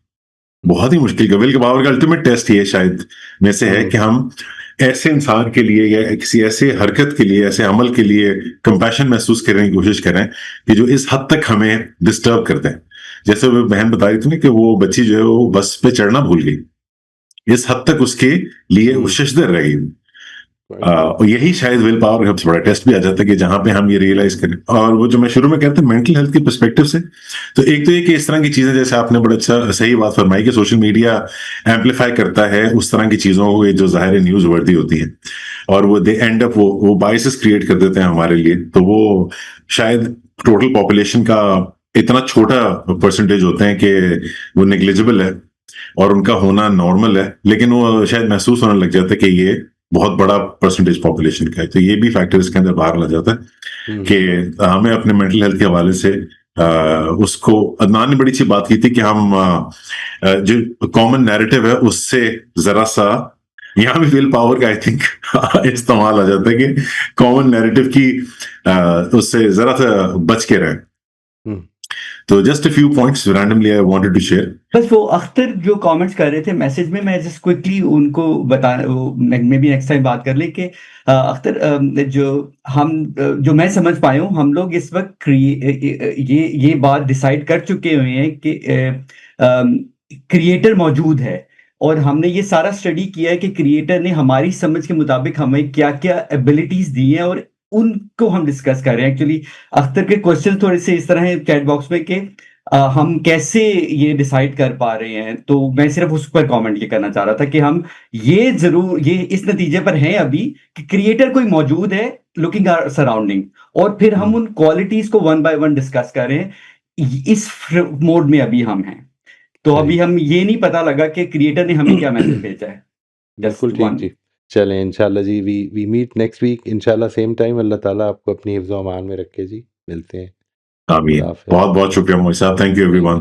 बहुत ही मुश्किल। विल पावर का अल्टीमेट टेस्ट ये शायद में से है कि हम ऐसे इंसान के लिए या किसी ऐसे हरकत के लिए, ऐसे अमल के लिए कंपैशन महसूस करने की कोशिश करें कि जो इस हद तक हमें डिस्टर्ब करते हैं। जैसे वो बहन बता रही थी ना कि वो बच्ची जो है वो बस पे चढ़ना भूल गई, इस हद तक उसके लिए वो शशदर रह गई। और यही शायद विल पावर का सबसे बड़ा टेस्ट भी आ जाता है कि जहां पे हम ये रियलाइज करें। और वो जो मैं शुरू में कहता मेंटल हेल्थ के पर्सपेक्टिव से, तो एक तो ये कि इस तरह की चीजें, जैसे आपने बड़ा अच्छा सही बात फरमाई कि सोशल मीडिया एम्पलीफाई करता है उस तरह की चीजों को जो जाहिर न्यूज वर्दी होती है, और वो दे एंड अप वो बायसेस क्रिएट कर देते हैं हमारे लिए। तो वो शायद टोटल पॉपुलेशन का इतना छोटा परसेंटेज होते हैं कि वो नेग्लिजिबल है और उनका होना नॉर्मल है, लेकिन वो शायद महसूस होने लग जाता है कि ये बहुत बड़ा परसेंटेज पॉपुलेशन का है। तो ये भी फैक्टर इसके अंदर बाहर आ जाता है कि हमें अपने मेंटल हेल्थ के हवाले से उसको, अदनान ने बड़ी अच्छी बात की थी कि हम जो कॉमन नैरेटिव है उससे जरा सा, यहाँ भी विल पावर का आई थिंक इस्तेमाल आ जाता है कि कॉमन नैरेटिव की उससे जरा सा बच के रहे। तो just a few points randomly I wanted to share. बस वो अख्तर जो कमेंट्स कर रहे थे मैसेज में, मैं जस्ट क्विकली उनको बता, मैं भी नेक्स्ट टाइम बात कर ले कि अख्तर जो मैं समझ पाया हूँ, हम लोग इस वक्त ये बात डिसाइड कर चुके हुए हैं कि क्रिएटर मौजूद है, और हमने ये सारा स्टडी किया है कि क्रिएटर ने हमारी समझ के मुताबिक हमें क्या क्या एबिलिटीज दी हैं और उनको हम डिस्कस कर रहे हैं। एक्चुअली अख्तर के क्वेश्चन थोड़े से इस तरह है चैट बॉक्स में कि हम कैसे ये डिसाइड कर पा रहे हैं, तो मैं सिर्फ उस पर कमेंट ये करना चाह रहा था कि हम ये जरूर ये इस नतीजे पर हैं अभी कि क्रिएटर कोई मौजूद है लुकिंग आवर सराउंडिंग, और फिर हम उन क्वालिटीज को वन बाय वन डिस्कस कर रहे हैं। इस मोड में अभी हम हैं, तो अभी हम ये नहीं पता लगा कि क्रिएटर ने हमें क्या मैसेज भेजा है। बिल्कुल ठीक जी। चलें इंशाल्लाह जी, वी मीट नेक्स्ट वीक इंशाल्लाह सेम टाइम। अल्लाह ताला आपको अपनी हिफ्ज़-ओ-अमान में रखे जी। मिलते हैं। आमीन। बहुत बहुत शुक्रिया मोहित साहब, थैंक यू एवरीवन।